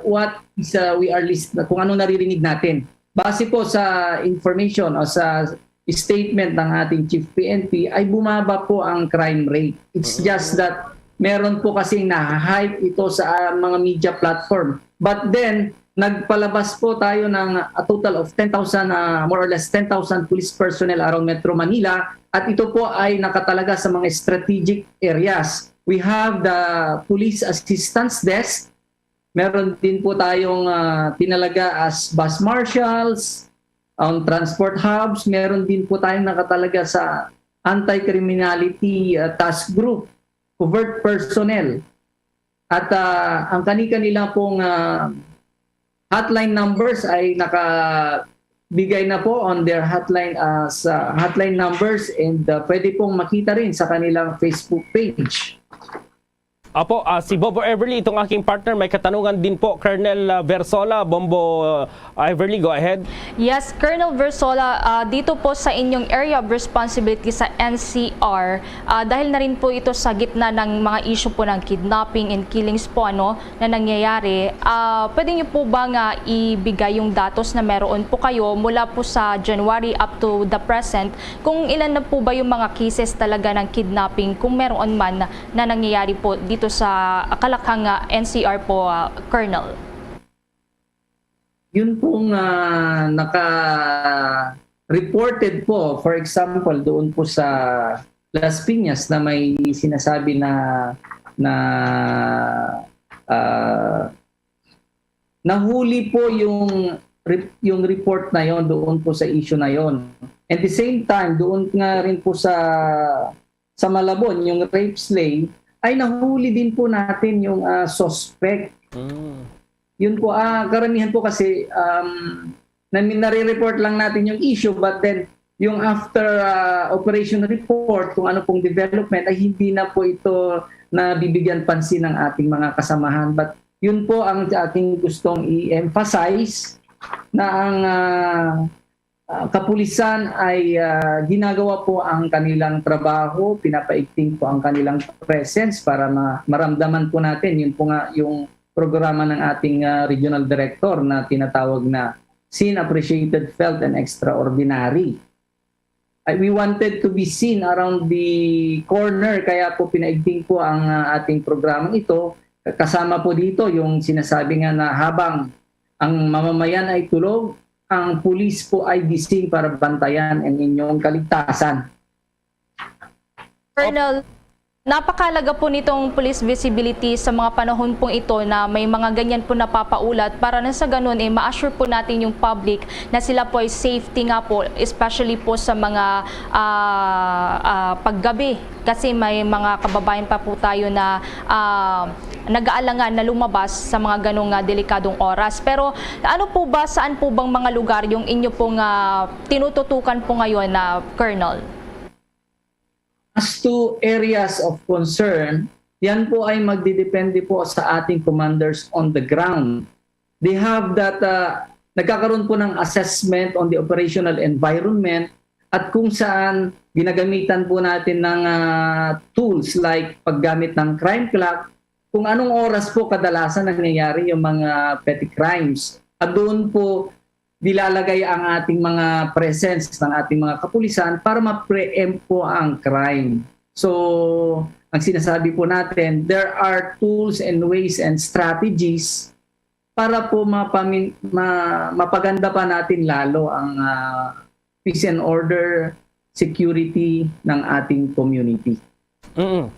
what is, we are listening, kung ano naririnig natin. Base po sa information o sa statement ng ating Chief PNP ay bumaba po ang crime rate. It's just that meron po kasing na-hype ito sa mga media platform. But then, nagpalabas po tayo ng a total of 10,000, more or less 10,000 police personnel around Metro Manila at ito po ay nakatalaga sa mga strategic areas. We have the Police Assistance Desk. Meron din po tayong tinalaga as bus marshals, transport hubs. Meron din po tayong nakatalaga sa anti-criminality task group, covert personnel. At ang kani-kanila pong hotline numbers ay nakabigay na po on their hotline hotline numbers and pwede pong makita rin sa kanilang Facebook page. Apo, si Bobo Everly, itong aking partner, may katanungan din po. Colonel Versola, Bombo Everly, go ahead. Yes, Colonel Versola, dito po sa inyong area of responsibility sa NCR, dahil na rin po ito sa gitna ng mga issue po ng kidnapping and killings po na nangyayari, pwede niyo po bang ibigay yung datos na meron po kayo mula po sa January up to the present, kung ilan na po ba yung mga cases talaga ng kidnapping, kung meron man na nangyayari po dito sa Kalakhang NCR po, Colonel? Yun pong naka-reported po, for example, doon po sa Las Piñas na may sinasabi na nahuli po yung report na yon doon po sa issue na yon. At the same time, doon nga rin po sa Malabon, yung rape slave, ay nahuli din po natin yung suspect. Yun po, karamihan po kasi nare-report lang natin yung issue, but then yung after operation report, kung ano pong development, ay hindi na po ito nabibigyan pansin ng ating mga kasamahan. But yun po ang ating gustong i-emphasize na ang kapulisan ay ginagawa po ang kanilang trabaho, pinapaigting po ang kanilang presence para maramdaman po natin. Yun po nga yung programa ng ating regional director na tinatawag na Seen, Appreciated, Felt, and Extraordinary. We wanted to be seen around the corner, kaya po pinaigting po ang ating programang ito. Kasama po dito yung sinasabi nga na habang ang mamamayan ay tulog, ang pulis po ay gising para bantayan ang inyong kaligtasan. Colonel, napakalaga po nitong police visibility sa mga panahon pong ito na may mga ganyan po napapaulat para na sa ganun ma-assure po natin yung public na sila po ay safety nga po, especially po sa mga paggabi. Kasi may mga kababayan pa po tayo na nag-aalangan na lumabas sa mga ganong delikadong oras. Pero ano po ba, saan po bang mga lugar yung inyo pong tinututukan po ngayon na Colonel? As to areas of concern, yan po ay magdidepende po sa ating commanders on the ground. They have that, nagkakaroon po ng assessment on the operational environment at kung saan ginagamitan po natin ng tools like paggamit ng crime clock, kung anong oras po kadalasan nangyayari yung mga petty crimes. At doon po dilalagay ang ating mga presence ng ating mga kapulisan para ma-preempt po ang crime. So, ang sinasabi po natin, there are tools and ways and strategies para po mapaganda pa natin lalo ang peace and order, security ng ating community.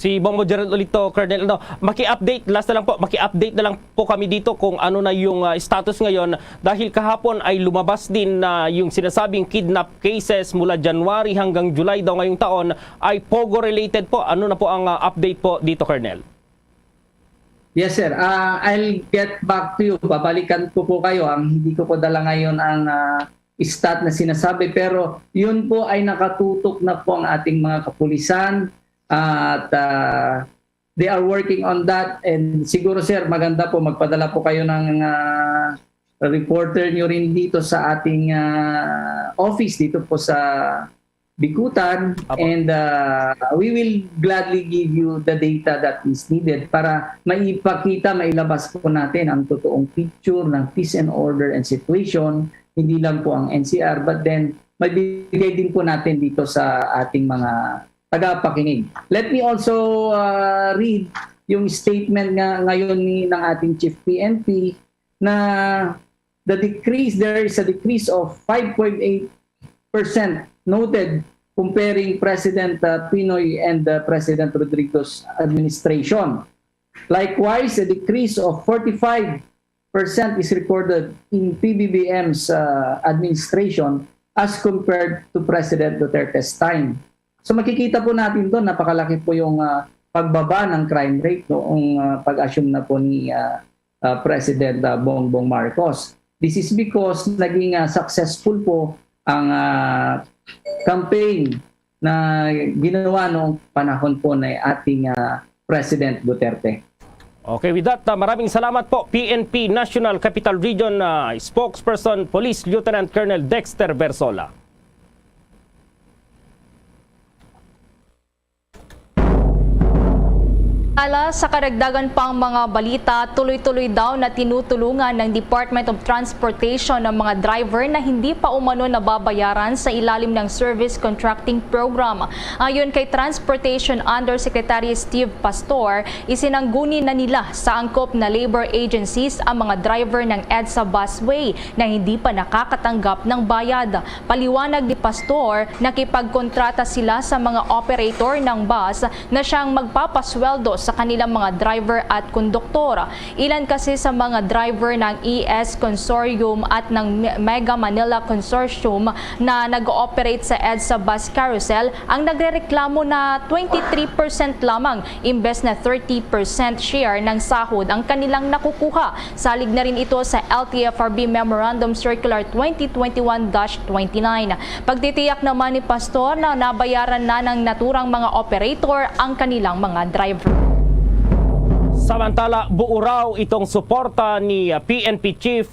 Si Bombo Gerald Olito, Colonel, maki-update, last na lang po, maki-update na lang po kami dito kung ano na yung status ngayon dahil kahapon ay lumabas din na yung sinasabing kidnap cases mula January hanggang July daw ngayong taon ay Pogo-related po. Ano na po ang update po dito, Colonel? Yes, sir. I'll get back to you. Babalikan ko po kayo. Hindi ko po dala ngayon ang stat na sinasabi pero yun po ay nakatutok na po ang ating mga kapulisan. At they are working on that and siguro sir maganda po magpadala po kayo ng reporter nyo rin dito sa ating office dito po sa Bikutan. And we will gladly give you the data that is needed para maipakita, mailabas po natin ang totoong picture ng peace and order and situation, hindi lang po ang NCR but then magbigay din po natin dito sa ating mga tagapakinig. Let me also read yung statement ngayon ng ating Chief PNP na there is a decrease of 5.8% noted comparing President Pinoy and President Rodrigo's administration. Likewise, a decrease of 45% is recorded in PBBM's administration as compared to President Duterte's time. So makikita po natin doon, napakalaki po yung pagbaba ng crime rate noong pag-assume na po ni President Bongbong Marcos. This is because naging successful po ang campaign na ginawa noong panahon po na ating President Duterte. Okay, with that, maraming salamat po PNP National Capital Region Spokesperson Police Lieutenant Colonel Dexter Bersola. Sa karagdagan pang mga balita, tuloy-tuloy daw na tinutulungan ng Department of Transportation ng mga driver na hindi pa umano nababayaran sa ilalim ng Service Contracting Program. Ayon kay Transportation Undersecretary Steve Pastor, isinangguni na nila sa angkop na labor agencies ang mga driver ng EDSA busway na hindi pa nakakatanggap ng bayad. Paliwanag ni Pastor, nakipagkontrata sila sa mga operator ng bus na siyang magpapasweldo sa kanilang mga driver at konduktor. Ilan kasi sa mga driver ng ES Consortium at ng Mega Manila Consortium na nag-ooperate sa EDSA Bus Carousel ang nagrereklamo na 23% lamang imbes na 30% share ng sahod ang kanilang nakukuha. Salig na rin ito sa LTFRB Memorandum Circular 2021-29. Pagtitiyak naman ni Pastor na nabayaran na ng naturang mga operator ang kanilang mga driver. Samantala, buo raw itong suporta ni PNP Chief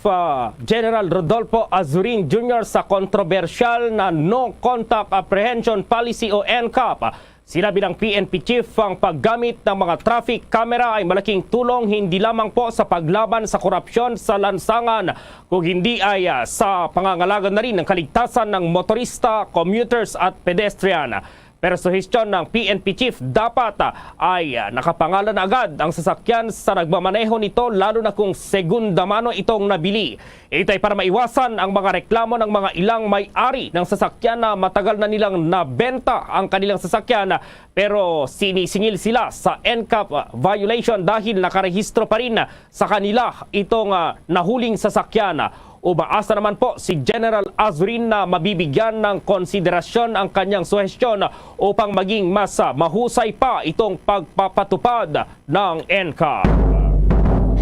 General Rodolfo Azurin Jr. sa kontrobersyal na No Contact Apprehension Policy o NCAP. Sinabi ng PNP Chief ang paggamit ng mga traffic camera ay malaking tulong hindi lamang po sa paglaban sa korupsyon sa lansangan, kung hindi ay sa pangangalaga na rin ng kaligtasan ng motorista, commuters at pedestrian. Pero suhestyon ng PNP Chief, dapat ay nakapangalan agad ang sasakyan sa nagmamaneho nito lalo na kung segunda mano itong nabili. Ito ay para maiwasan ang mga reklamo ng mga ilang may-ari ng sasakyan na matagal na nilang nabenta ang kanilang sasakyan pero sinisingil sila sa NCAP violation dahil nakarehistro pa rin sa kanila itong nahuling sasakyan. Umaasa naman po si General Azurin na mabibigyan ng konsiderasyon ang kanyang suhestyon upang maging mas mahusay pa itong pagpapatupad ng NCAP.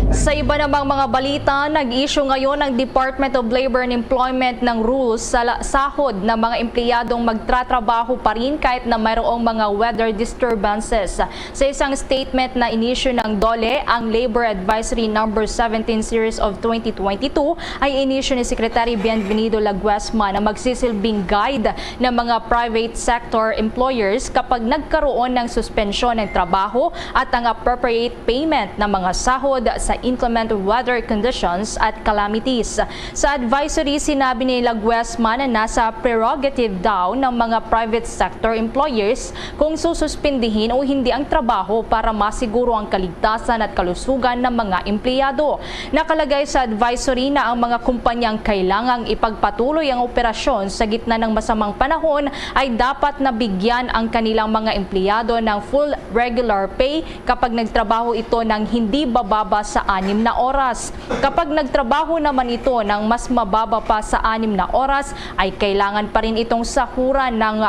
Sa iba namang mga balita, nag-issue ngayon ng Department of Labor and Employment ng rules sa sahod ng mga empleyadong magtratrabaho pa rin kahit na mayroong mga weather disturbances. Sa isang statement na inisyu ng DOLE, ang Labor Advisory No. 17 Series of 2022 ay inisyu ni Secretary Bienvenido Laguesma na magsisilbing guide ng mga private sector employers kapag nagkaroon ng suspensyon ng trabaho at ang appropriate payment ng mga sahod sa inclement weather conditions at calamities. Sa advisory, sinabi ni Laguesma na nasa prerogative daw ng mga private sector employers kung sususpindihin o hindi ang trabaho para masiguro ang kaligtasan at kalusugan ng mga empleyado. Nakalagay sa advisory na ang mga kumpanyang kailangang ipagpatuloy ang operasyon sa gitna ng masamang panahon ay dapat nabigyan ang kanilang mga empleyado ng full regular pay kapag nagtrabaho ito ng hindi bababa sa 6 na oras. Kapag nagtrabaho naman ito ng mas mababa pa sa 6 na oras, ay kailangan pa rin itong sahuran ng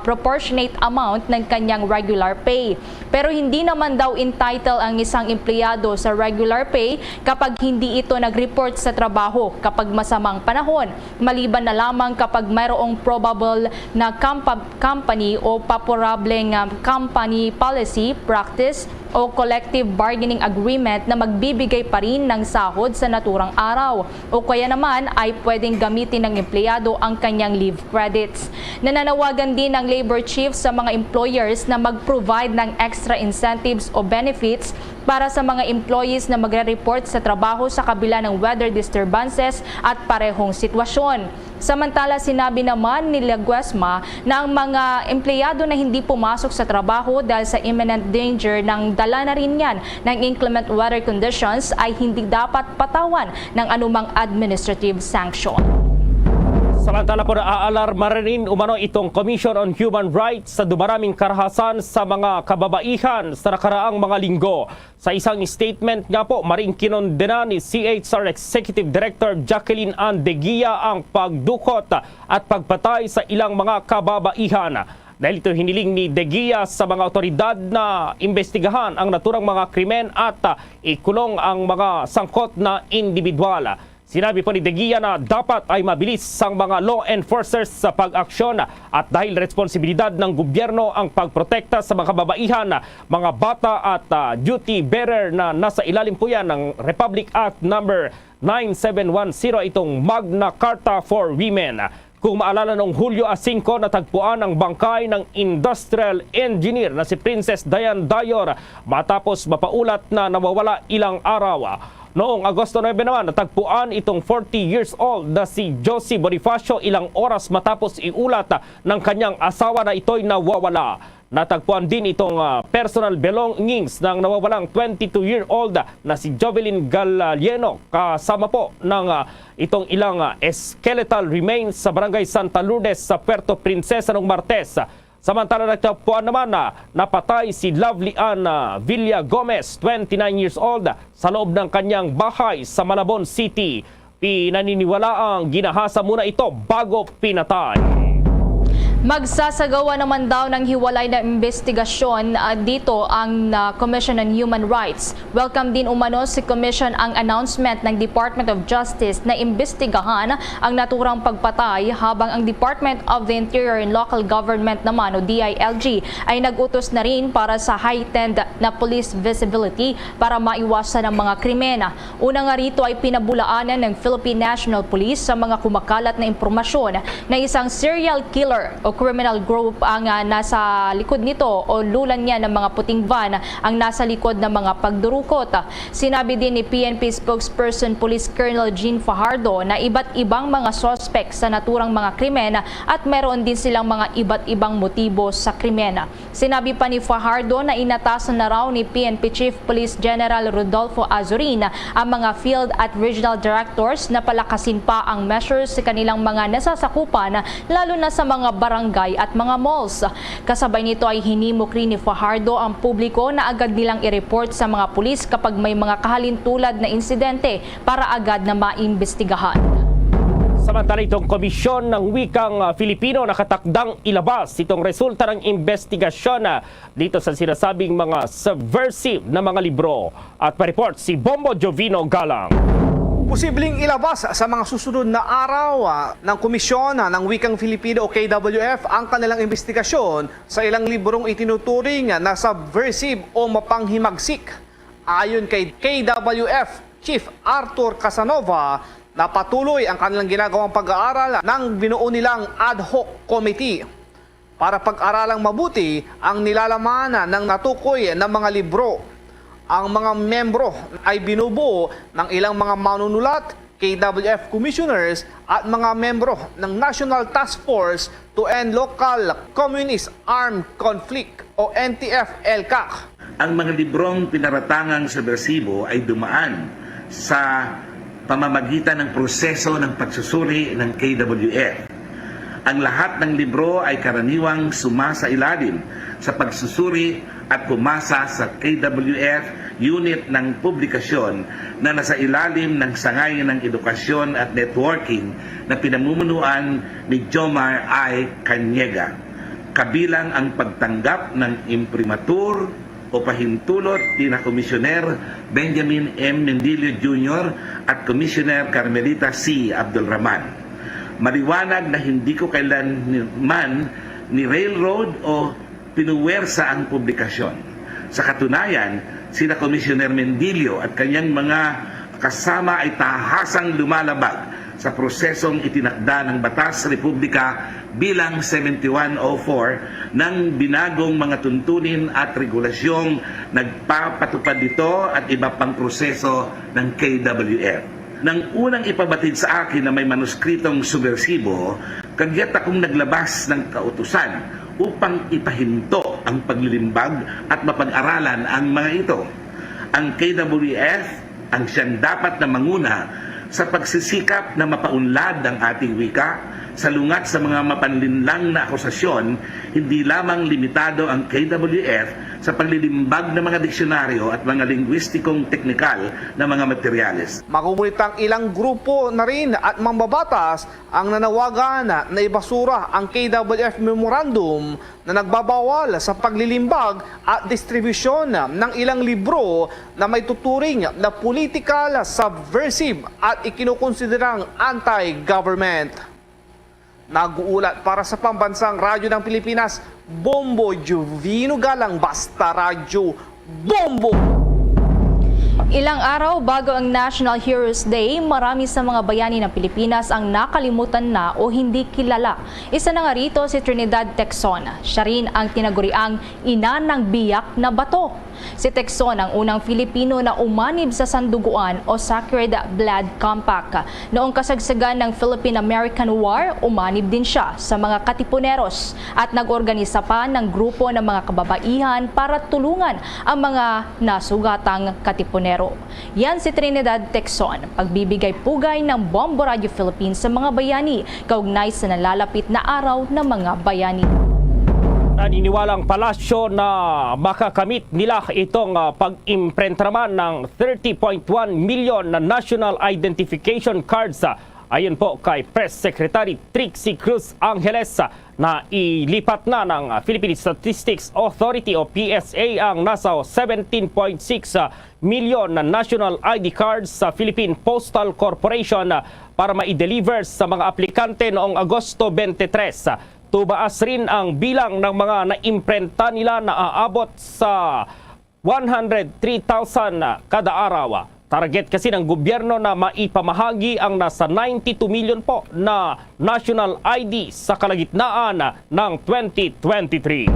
proportionate amount ng kanyang regular pay. Pero hindi naman daw entitled ang isang empleyado sa regular pay kapag hindi ito nag-report sa trabaho kapag masamang panahon, maliban na lamang kapag mayroong probable na company o paporableng company policy, practice o collective bargaining agreement na magbibigay pa rin ng sahod sa naturang araw o kaya naman ay pwedeng gamitin ng empleyado ang kanyang leave credits. Nananawagan din ng labor chief sa mga employers na mag-provide ng extra incentives o benefits para sa mga employees na magre-report sa trabaho sa kabila ng weather disturbances at parehong sitwasyon. Samantala, sinabi naman ni Laguesma na ang mga empleyado na hindi pumasok sa trabaho dahil sa imminent danger ng dala na rin yan ng inclement weather conditions ay hindi dapat patawan ng anumang administrative sanction. Samantala po naaalarma rin umano itong Commission on Human Rights sa dumaraming karahasan sa mga kababaihan sa nakaraang mga linggo. Sa isang statement nga po, maring kinondena ni CHR Executive Director Jacqueline Ann De Guia ang pagdukot at pagpatay sa ilang mga kababaihan. Dahil ito hiniling ni De Guia sa mga otoridad na imbestigahan ang naturang mga krimen at ikulong ang mga sangkot na individual. Sinabi po ni De Guia na dapat ay mabilis ang mga law enforcers sa pag-aksyon at dahil responsibilidad ng gobyerno ang pagprotekta sa mga kababaihan, mga bata at duty bearer na nasa ilalim po yan ng Republic Act number 9710, itong Magna Carta for Women. Kung maalala noong Hulyo 5, natagpuan ang bangkay ng industrial engineer na si Princess Diane Dayor matapos mapaulat na nawawala ilang araw. Noong Agosto 9 naman, natagpuan itong 40 years old na si Josie Bonifacio ilang oras matapos iulat ng kanyang asawa na ito'y nawawala. Natagpuan din itong personal belongings ng nawawalang 22-year-old na si Jovelyn Gallieno kasama po ng itong ilang skeletal remains sa barangay Santa Lourdes sa Puerto Princesa noong Martes. Samantala natagpuan naman na napatay si Lovely Ann Villa Gomez, 29 years old, sa loob ng kanyang bahay sa Malabon City. Pinaniniwalaang ginahasa muna ito bago pinatay. Magsasagawa naman daw ng hiwalay na investigasyon dito ang Commission on Human Rights. Welcome din umano si Commission ang announcement ng Department of Justice na imbestigahan ang naturang pagpatay habang ang Department of the Interior and Local Government naman o DILG ay nag-utos na rin para sa heightened na police visibility para maiwasan ang mga krimen. Una nga rito ay pinabulaanan ng Philippine National Police sa mga kumakalat na impormasyon na isang serial killer o criminal group ang nasa likod nito o lulan niya ng mga puting van ang nasa likod ng mga pagdurukot. Sinabi din ni PNP spokesperson Police Colonel Jean Fajardo na iba't ibang mga suspect sa naturang mga krimen at meron din silang mga iba't ibang motibo sa krimen. Sinabi pa ni Fajardo na inatasan na raw ni PNP Chief Police General Rodolfo Azurin ang mga field at regional directors na palakasin pa ang measures sa kanilang mga nasasakupan lalo na sa mga barangay at mga malls. Kasabay nito ay hinimok rin ni Fajardo ang publiko na agad nilang i-report sa mga pulis kapag may mga kahalintulad na insidente para agad na maimbestigahan. Samantala itong Komisyon ng Wikang Filipino nakatakdang ilabas itong resulta ng investigasyon dito sa sinasabing mga subversive na mga libro. At pa-report si Bombo Jovino Galang. Posibleng ilabas sa mga susunod na araw ng Komisyon ng Wikang Filipino o KWF ang kanilang investigasyon sa ilang librong itinuturing na subversive o mapanghimagsik. Ayon kay KWF Chief Arthur Casanova, na patuloy ang kanilang ginagawang pag-aaral ng binuo nilang ad hoc committee para pag-aralang mabuti ang nilalamanan ng natukoy na mga libro. Ang mga membro ay binubuo ng ilang mga manunulat, KWF commissioners at mga membro ng National Task Force to End Local Communist Armed Conflict o NTF-ELCAC. Ang mga librong pinaratangang subversibo ay dumaan sa pamamagitan ng proseso ng pagsusuri ng KWF. Ang lahat ng libro ay karaniwang sumasailalim sa pagsusuri at pumasa sa KWF unit ng publikasyon na nasa ilalim ng sangay ng edukasyon at networking na pinamumunuan ni Jomar I. Caniega. Kabilang ang pagtanggap ng imprimatur o pahintulot ni na Komisyoner Benjamin M. Mendilio Jr. at Komisyoner Carmelita C. Abdulrahman. Maliwanag na hindi ko kailanman ni railroad o pinuwersa ang publikasyon. Sa katunayan, sina Komisyoner Mendilio at kanyang mga kasama ay tahasang lumalabag sa prosesong itinakda ng Batas Republika bilang 7104 ng binagong mga tuntunin at regulasyong nagpapatupad dito at iba pang proseso ng KWF. Nang unang ipabatid sa akin na may manuskritong subversibo, kagyat akong naglabas ng kautusan upang ipahinto ang paglilimbag at mapag-aralan ang mga ito. Ang KWF ang siyang dapat na manguna sa pagsisikap na mapaunlad ang ating wika, salungat sa mga mapanlinlang na akusasyon, hindi lamang limitado ang KWF sa paglilimbag ng mga diksyonaryo at mga lingwistikong teknikal na mga materyales. Makukulit ang ilang grupo na rin at mambabatas ang nanawagan na ibasura ang KWF Memorandum na nagbabawal sa paglilimbag at distribusyon ng ilang libro na may tuturing na political, subversive at ikinukonsiderang anti-government. Nag-uulat para sa Pambansang Radyo ng Pilipinas, Bombo Jovino Galang, Basta Radyo, Bombo! Ilang araw bago ang National Heroes Day, marami sa mga bayani ng Pilipinas ang nakalimutan na o hindi kilala. Isa na nga rito si Trinidad Tecson. Siya rin ang tinaguriang ina ng biyak na bato. Si Tecson ang unang Filipino na umanib sa Sanduguan o Sacred Blood Compact. Noong kasagsagan ng Philippine-American War, umanib din siya sa mga Katipuneros at nag-organisa pa ng grupo ng mga kababaihan para tulungan ang mga nasugatang Katipunero. Yan si Trinidad Tecson, pagbibigay pugay ng Bombo Radio Philippines sa mga bayani, kaugnay sa nalalapit na araw ng mga bayani. Naniniwalang palasyo na makakamit nila itong pag-imprenta naman ng 30.1 million na National Identification Cards. Ayon po kay Press Secretary Trixie Cruz Angeles na ilipat na ng Philippine Statistics Authority o PSA ang nasa 17.6 million na National ID Cards sa Philippine Postal Corporation para ma-deliver sa mga aplikante noong Agosto 23. Tumaas rin ang bilang ng mga na-imprenta nila na aabot sa 103,000 kada araw. Target kasi ng gobyerno na maipamahagi ang nasa 92 million po na national ID sa kalagitnaan ng 2023.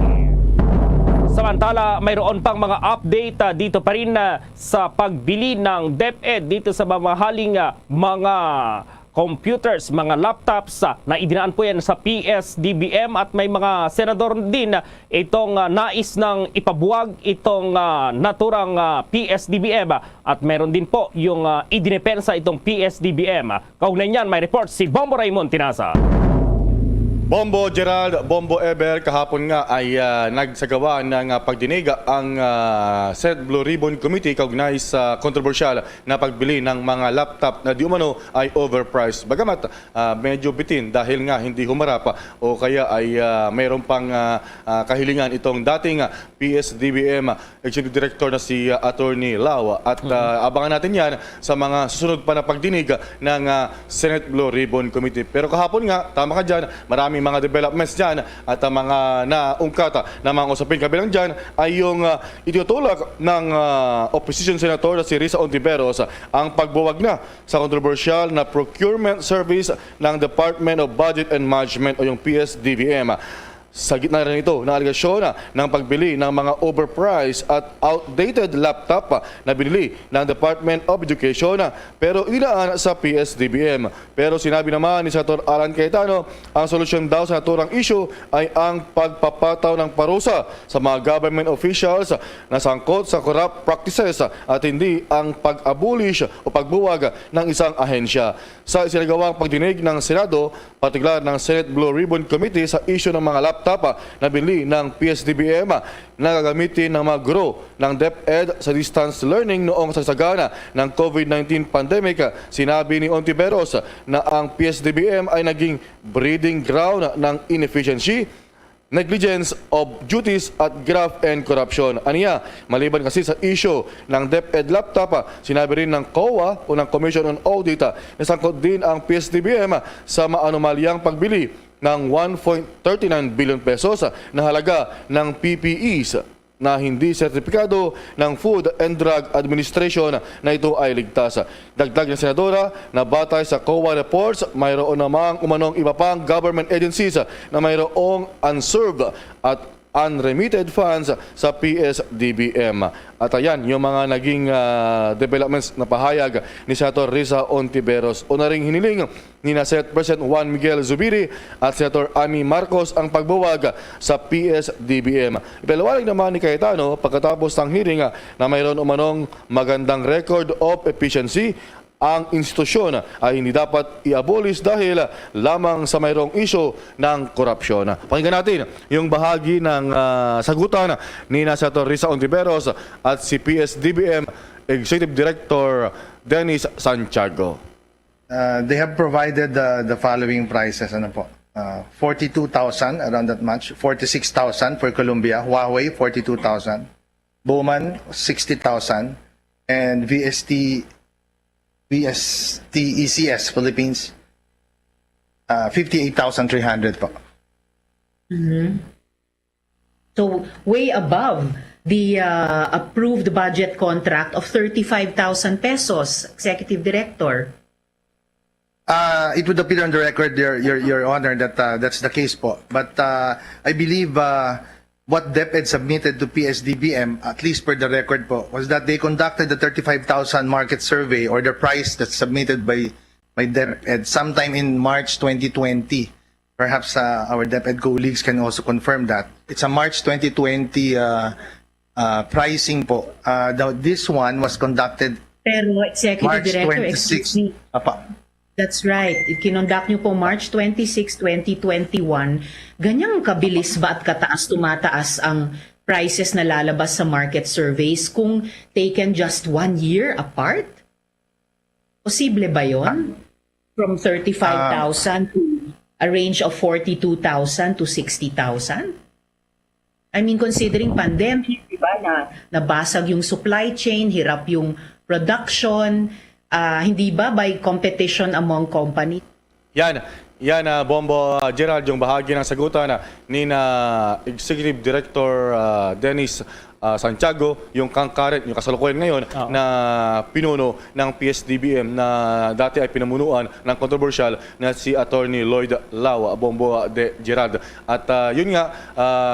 Samantala, mayroon pang mga update dito pa rin sa pagbili ng DepEd dito sa mamahaling mga computers, mga laptops na idinaan po yan sa PSDBM at may mga senador din itong nais ng ipabuwag itong naturang PSDBM at meron din po yung idinepensa itong PSDBM. Kaugnay niyan, may report si Bombo Raymond Tinasa. Bombo Gerald, Bombo Eber, kahapon nga ay nagsagawa ng pagdinig ang Senate Blue Ribbon Committee kaugnay sa kontrobersyal na pagbili ng mga laptop na di umano ay overpriced. Bagamat medyo bitin dahil nga hindi humarap o kaya ay mayroon pang kahilingan itong dating PSDBM Executive Director na si Attorney Lau. At abangan natin yan sa mga susunod pa na pagdinig ng Senate Blue Ribbon Committee. Pero kahapon nga, tama ka dyan, maraming mga developments dyan at mga naungkata na mga usapin kabilang dyan ay yung itutulak ng opposition senator na si Risa Ontiveros ang pagbuwag na sa controversial na procurement service ng Department of Budget and Management o yung PSDBM. Sa gitna rin ito ng aligasyon ng pagbili ng mga overpriced at outdated laptop na binili ng Department of Education pero inaan sa PSDBM. Pero sinabi naman ni Senator Alan Cayetano, ang solusyon daw sa naturang issue ay ang pagpapataw ng parusa sa mga government officials na sangkot sa corrupt practices at hindi ang pag-abolish o pagbuwag ng isang ahensya. Sa isinagawang pagdinig ng Senado, partikular ng Senate Blue Ribbon Committee sa issue ng mga laptop na binili ng PSDBM na gagamitin ng mga guro ng DepEd sa distance learning noong sagsagana ng COVID-19 pandemic. Sinabi ni Ontiveros na ang PSDBM ay naging breeding ground ng inefficiency, negligence of duties at graft and corruption. Aniya, maliban kasi sa issue ng DepEd laptop, sinabi rin ng COA o ng Commission on Audit na sangkot din ang PSDBM sa maanumalyang pagbili ng 1.39 billion pesos na halaga ng PPEs na hindi sertipikado ng Food and Drug Administration na ito ay ligtas. Dagdag ng senadora na batay sa COA reports, mayroon namang umanong iba pang government agencies na mayroong unserved at unremitted funds sa PSDBM. At ayan, yung mga naging developments na pahayag ni Senator Risa Ontiveros. O na ring hiniling ni Senate President Juan Miguel Zubiri at Senator Amy Marcos ang pagbuwag sa PSDBM. Ipaliwanag naman ni Cayetano pagkatapos ng hearing na mayroon umanong magandang record of efficiency ang institusyon ay hindi dapat i-abolish dahil lamang sa mayroong issue ng korupsyon. Pakinggan natin yung bahagi ng sagutan ni Senator Risa Ontiveros at si PSDBM Executive Director Dennis Santiago. They have provided the following prices. 42,000 around that much, 46,000 for Columbia, Huawei 42,000, Bowman 60,000, and ECS Philippines 58,300 po. So way above the approved budget contract of 35,000 pesos, Executive Director. It would appear on the record, Your Honor, that that's the case po. But I believe what DepEd submitted to PSDBM, at least per the record po, was that they conducted the 35,000 market survey or the price that's submitted by DepEd sometime in March 2020. Perhaps our DepEd colleagues can also confirm that. It's a March 2020 pricing po. This one was conducted Pero Executive March Director, 26. That's right. Ikinonduct nyo po March 26, 2021. Ganyang kabilis ba at kataas tumataas ang prices na lalabas sa market surveys kung taken just 1 year apart? Posible ba yon? From 35,000 to a range of 42,000 to 60,000? I mean, considering pandemic, diba, na nabasag yung supply chain, hirap yung production, hindi ba by competition among companies? Yan, Bombo Gerald, yung bahagi ng sagutan ni Executive Director Dennis Santiago, yung concurrent, yung kasalukuyan ngayon na pinuno ng PSDBM na dati ay pinamunuan ng controversial na si Attorney Lloyd Lau, Bombo de Gerald. At yun nga,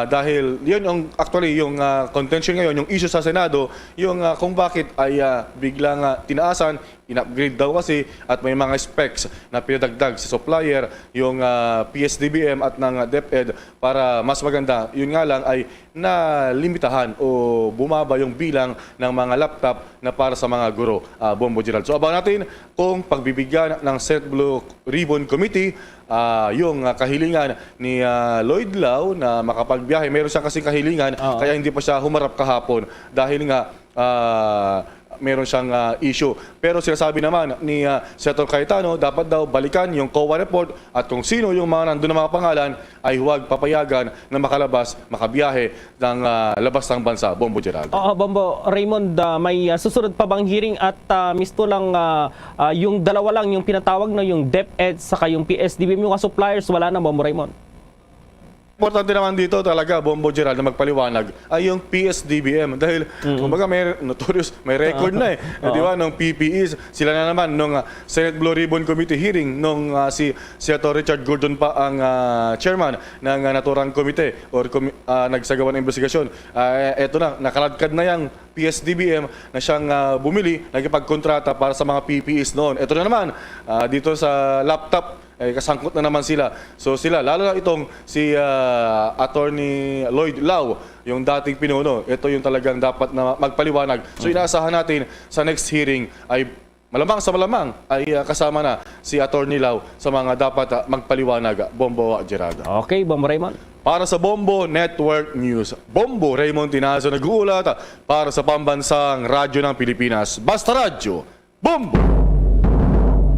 dahil yun yung actually yung contention ngayon, yung issue sa Senado, yung kung bakit ay biglang tinaasan, in-upgrade daw kasi at may mga specs na pinadagdag sa supplier yung PSDBM at ng DepEd para mas maganda. Yun nga lang ay nalimitahan o bumaba yung bilang ng mga laptop na para sa mga guro, Bombo Gerald. So abangan natin kung pagbibigyan ng Senate Blue Ribbon Committee yung kahilingan ni Lloyd Lau na makapagbiyahe. Meron siya kasi kahilingan kaya hindi pa siya humarap kahapon dahil nga meron siyang issue. Pero sinasabi naman ni Senator Cayetano, dapat daw balikan yung COA report at kung sino yung mga nandun na mga pangalan ay huwag papayagan na makalabas, makabiyahe ng labas ng bansa. Bombo Geraldo. Oo, Bombo. Raymond, may susunod pa bang hearing at misto lang yung dalawa lang yung pinatawag na yung DepEd saka yung PSDBM, yung suppliers, wala na, Bombo Raymond? Importante naman dito talaga, Bombo Gerald, na magpaliwanag ay yung PSDBM dahil kumbaga may notorious, may record na di ba, nung PPEs, sila na naman nung Senate Blue Ribbon Committee hearing nung si Senator Richard Gordon pa ang chairman ng naturang komite or nagsagawa ng investigasyon. Eto na, nakaladkad na yung PSDBM na siyang bumili, nagipagkontrata para sa mga PPEs noon. Eto na naman, dito sa laptop, kasangkot na naman sila. So sila, lalo na itong si Attorney Lloyd Lau, yung dating pinuno, ito yung talagang dapat na magpaliwanag. So inaasahan natin sa next hearing ay malamang sa malamang ay kasama na si Attorney Lau sa mga dapat magpaliwanag. Bombo Gerardo. Okay, Bombo Raymond. Para sa Bombo Network News, Bombo Raymond Tinazo nag-uulat para sa pambansang radyo ng Pilipinas. Basta Radyo, Bombo!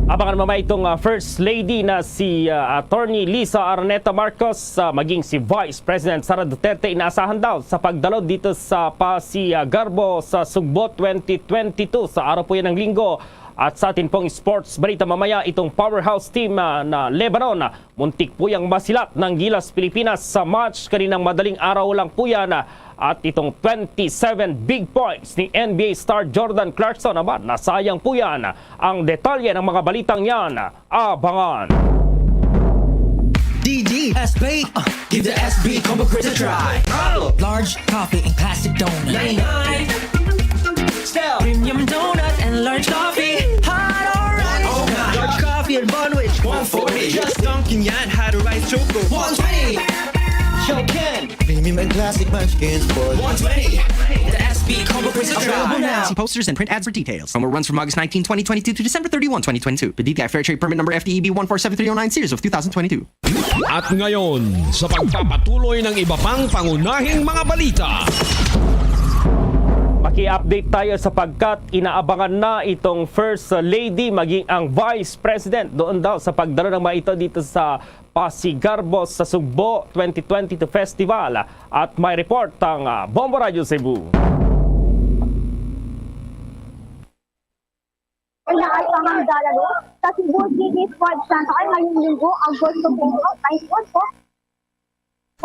Abangan mamaya itong First Lady na si Attorney Liza Araneta Marcos, maging si Vice President Sara Duterte, inaasahan daw sa pagdalo dito sa Pasigarbo sa Sugbo 2022 sa araw po yan ng Linggo. At sa atin pong sports balita mamaya, itong powerhouse team na Lebanon, muntik po yung masilat ng Gilas Pilipinas sa match kaninang madaling araw lang po yan. At itong 27 big points ni NBA star Jordan Clarkson naman, nasayang po yan. Ang detalye ng mga balitang yan, abangan. DD SB, give the SB Combo Crisp a try. Large coffee and classic donut. 99. Still premium donut and large coffee. Hot or rice? Oh my. Large coffee and Bonwich. 140. Just Dunkin' yan had a rice choco. 120. Chokin. Premium and classic munchkins for 120. The SB Combo Crisp a try. See posters and print ads for details. Promo runs from August 19, 2022 to December 31, 2022. The DTI Fair Trade Permit number FTEB 147309 series of 2022. At ngayon, sa pagpapatuloy ng iba pang pangunahing mga balita. Maki-update tayo sapagkat inaabangan na itong First Lady maging ang Vice President doon daw sa pagdalo ng mga ito dito sa Pasigarbo sa Sugbo 2022 Festival. At may report ang Bombo Radio Cebu. Inaasahan dalalo sa Cebu City Sports Center ay ngayong linggo, Agosto 21 po.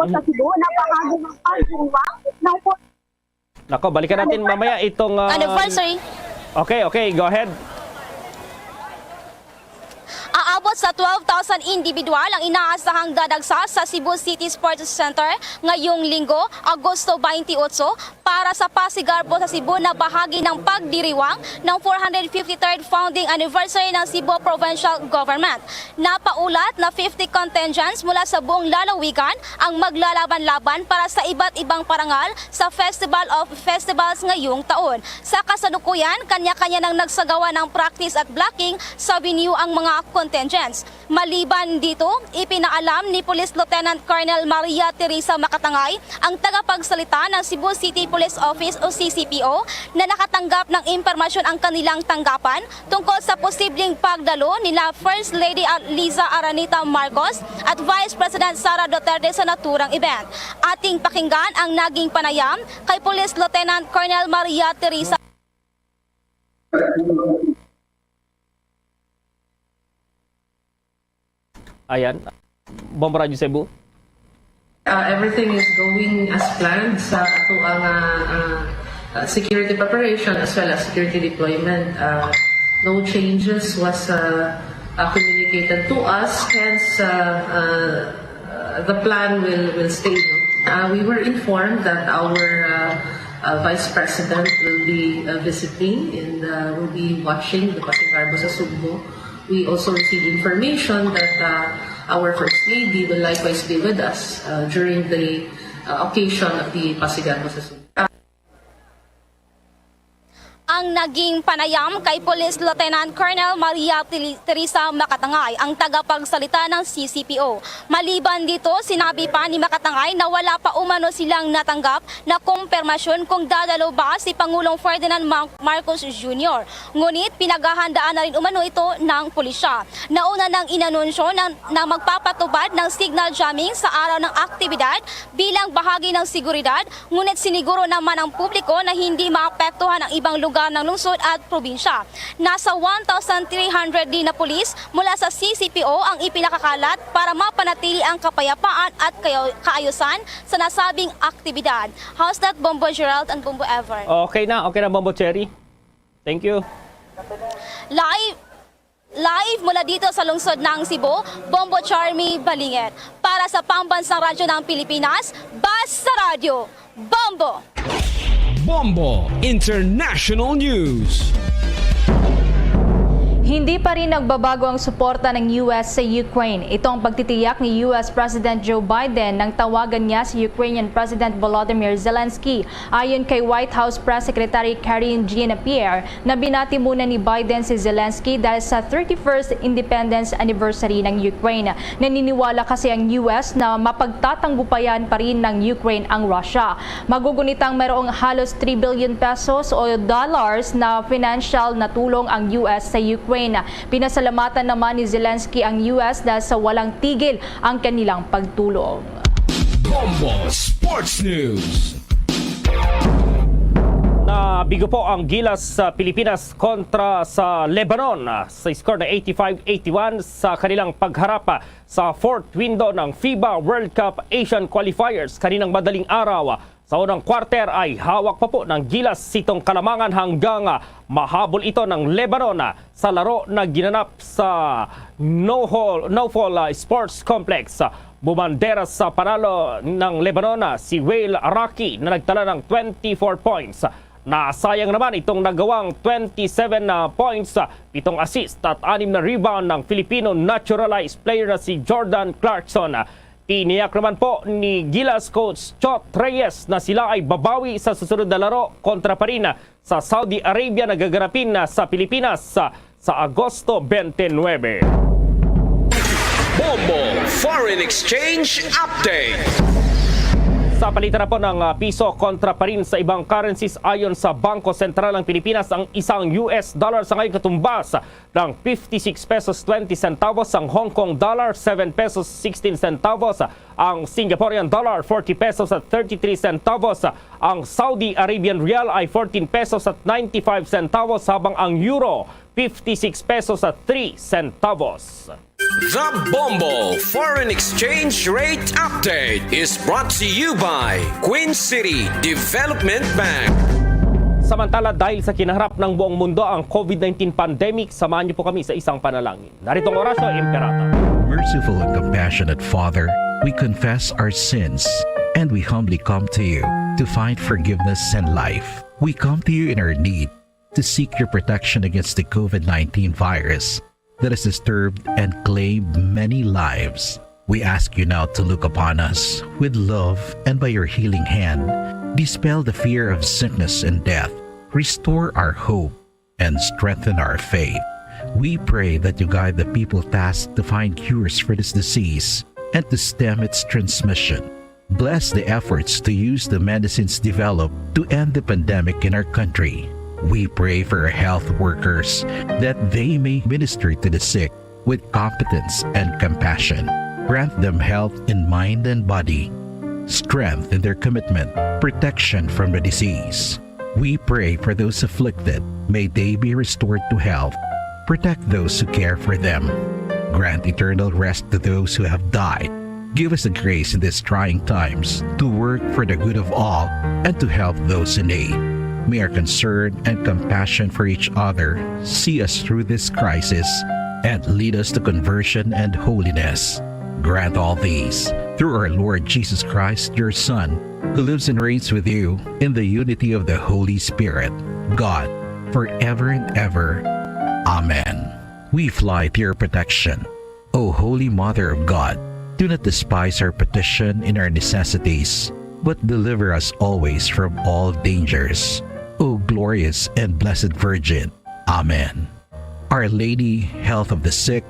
Sa Cebu, napahagi ng pagdiwang ng Nako, balikan natin mamaya itong... anniversary. Okay, go ahead. Aabot sa 12,000 individual ang inaasahang dadagsa sa Cebu City Sports Center ngayong linggo, Agosto 28, para sa Pasigarbo sa Cebu na bahagi ng pagdiriwang ng 453rd founding anniversary ng Cebu Provincial Government. Napaulat na 50 contingents mula sa buong lalawigan ang maglalaban-laban para sa iba't ibang parangal sa Festival of Festivals ngayong taon. Sa kasalukuyan, kanya-kanya nang nagsagawa ng practice at blocking sa venue ang mga contingents. Maliban dito, ipinaalam ni Police Lieutenant Colonel Maria Teresa Makatangay, ang tagapagsalita ng Cebu City Police Office o CCPO, na nakatanggap ng impormasyon ang kanilang tanggapan tungkol sa posibleng pagdalo nila First Lady Liza Araneta Marcos at Vice President Sara Duterte sa naturang event. Ating pakinggan ang naging panayam kay Police Lieutenant Colonel Maria Teresa. Ayan, Bombo Radio Cebu. Everything is going as planned sa ato ang security preparation as well as security deployment. No changes was communicated to us, hence the plan will stay. We were informed that our Vice President will be visiting and will be watching the Pasigarbo sa Sugbo. We also received information that our First Lady will likewise be with us during the occasion of the Pasigarbo sa Sugbo. Ang naging panayam kay Police Lieutenant Colonel Maria Teresa Makatangay, ang tagapagsalita ng CCPO. Maliban dito, sinabi pa ni Makatangay na wala pa umano silang natanggap na kumpirmasyon kung dadalo ba si Pangulong Ferdinand Marcos Jr. Ngunit pinaghahandaan na rin umano ito ng pulisya. Nauna nang inanunsyo na magpapatubad ng signal jamming sa araw ng aktibidad bilang bahagi ng seguridad, ngunit siniguro naman ang publiko na hindi maapektuhan ang ibang lugar ng lungsod at probinsya. Nasa 1,300 din na pulis mula sa CCPO ang ipinakakalat para mapanatili ang kapayapaan at kaayusan sa nasabing aktibidad. How's that, Bombo Gerald and Bombo Ever? Okay na, Bombo Cherry. Thank you. Live mula dito sa lungsod ng Cebu, Bombo Charmy Balingit. Para sa Pambansang Radyo ng Pilipinas, Basta Radio, Bombo! Bombo International News. Hindi pa rin nagbabago ang suporta ng US sa Ukraine. Ito ang pagtitiyak ni US President Joe Biden nang tawagan niya si Ukrainian President Volodymyr Zelensky. Ayon kay White House Press Secretary Karine Jean-Pierre, na binati muna ni Biden si Zelensky dahil sa 31st Independence Anniversary ng Ukraine. Naniniwala kasi ang US na mapagtatanggupayan pa rin ng Ukraine ang Russia. Magugunitang mayroong halos 3 billion pesos o dollars na financial na tulong ang US sa Ukraine. Pinasalamatan naman ni Zelensky ang US dahil sa walang tigil ang kanilang pagtulong. Bombo Sports News. Nabigo po ang Gilas sa Pilipinas kontra sa Lebanon sa score na 85-81 sa kanilang pagharap sa fourth window ng FIBA World Cup Asian Qualifiers kaninang madaling araw. Sa unang quarter ay hawak pa po ng Gilas sitong kalamangan hanggang mahabol ito ng Lebanon sa laro na ginanap sa No-Fall Sports Complex. Bumandera sa panalo ng Lebanon si Wael Araki na nagtala ng 24 points. Nasayang naman itong nagawang 27 points, 7 assist at 6 na rebound ng Filipino naturalized player na si Jordan Clarkson. Tiniyak naman po ni Gilas coach Chot Reyes na sila ay babawi sa susunod na laro kontra pa rin sa Saudi Arabia na gaganapin sa Pilipinas sa Agosto 29. Bombo Foreign Exchange Update. Sa palitan na po ng piso kontra pa rin sa ibang currencies ayon sa Bangko Sentral ng Pilipinas, ang isang US dollar sa ngayon katumbas ng 56 pesos 20 centavos, ang Hong Kong dollar 7 pesos 16 centavos, ang Singaporean dollar 40 pesos at 33 centavos, ang Saudi Arabian Rial ay 14 pesos at 95 centavos, habang ang euro 56 pesos at 3 centavos. The Bombo Foreign Exchange Rate Update is brought to you by Queen City Development Bank. Samantala, dahil sa kinaharap ng buong mundo ang COVID-19 pandemic, samahan niyo po kami sa isang panalangin. Narito ang orasyo, Imperator. Merciful and compassionate Father, we confess our sins and we humbly come to you to find forgiveness and life. We come to you in our need to seek your protection against the COVID-19 virus that has disturbed and claimed many lives. We ask you now to look upon us with love and by your healing hand, dispel the fear of sickness and death, restore our hope, and strengthen our faith. We pray that you guide the people tasked to find cures for this disease and to stem its transmission. Bless the efforts to use the medicines developed to end the pandemic in our country. We pray for our health workers that they may minister to the sick with competence and compassion. Grant them health in mind and body, strength in their commitment, protection from the disease. We pray for those afflicted. May they be restored to health. Protect those who care for them. Grant eternal rest to those who have died. Give us the grace in these trying times to work for the good of all and to help those in need. May our concern and compassion for each other see us through this crisis and lead us to conversion and holiness. Grant all these through our Lord Jesus Christ, your Son, who lives and reigns with you in the unity of the Holy Spirit, God, forever and ever. Amen. We fly to your protection, O Holy Mother of God. Do not despise our petition in our necessities, but deliver us always from all dangers. O glorious and blessed Virgin. Amen. Our Lady, health of the sick,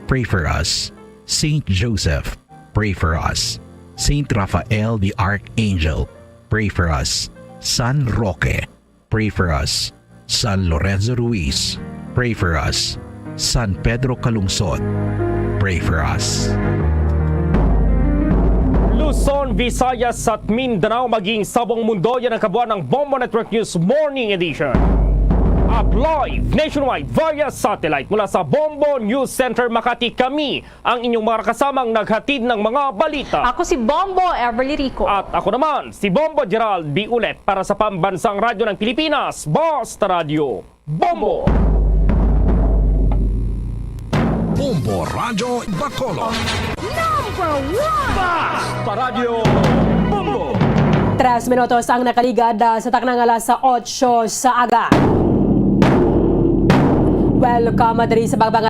pray for us. Saint Joseph, pray for us. Saint Raphael the Archangel, pray for us. San Roque, pray for us. San Lorenzo Ruiz, pray for us. San Pedro Calungsod, pray for us. Luzon, Visayas at Mindanao maging sa buong mundo, yan ang kabuuan ng Bombo Network News Morning Edition. At live nationwide via satellite mula sa Bombo News Center Makati, kami ang inyong mga kasamang naghatid ng mga balita. Ako si Bombo Everly Rico. At ako naman si Bombo Gerald B. Ulet para sa Pambansang Radyo ng Pilipinas, Basta Radio Bombo! Bombo Radio Bacolod. Number 1! Basta Radio Bombo! 3 minutos ang nakaligad sa taknang alas 8 sa aga. Welcome, madali sa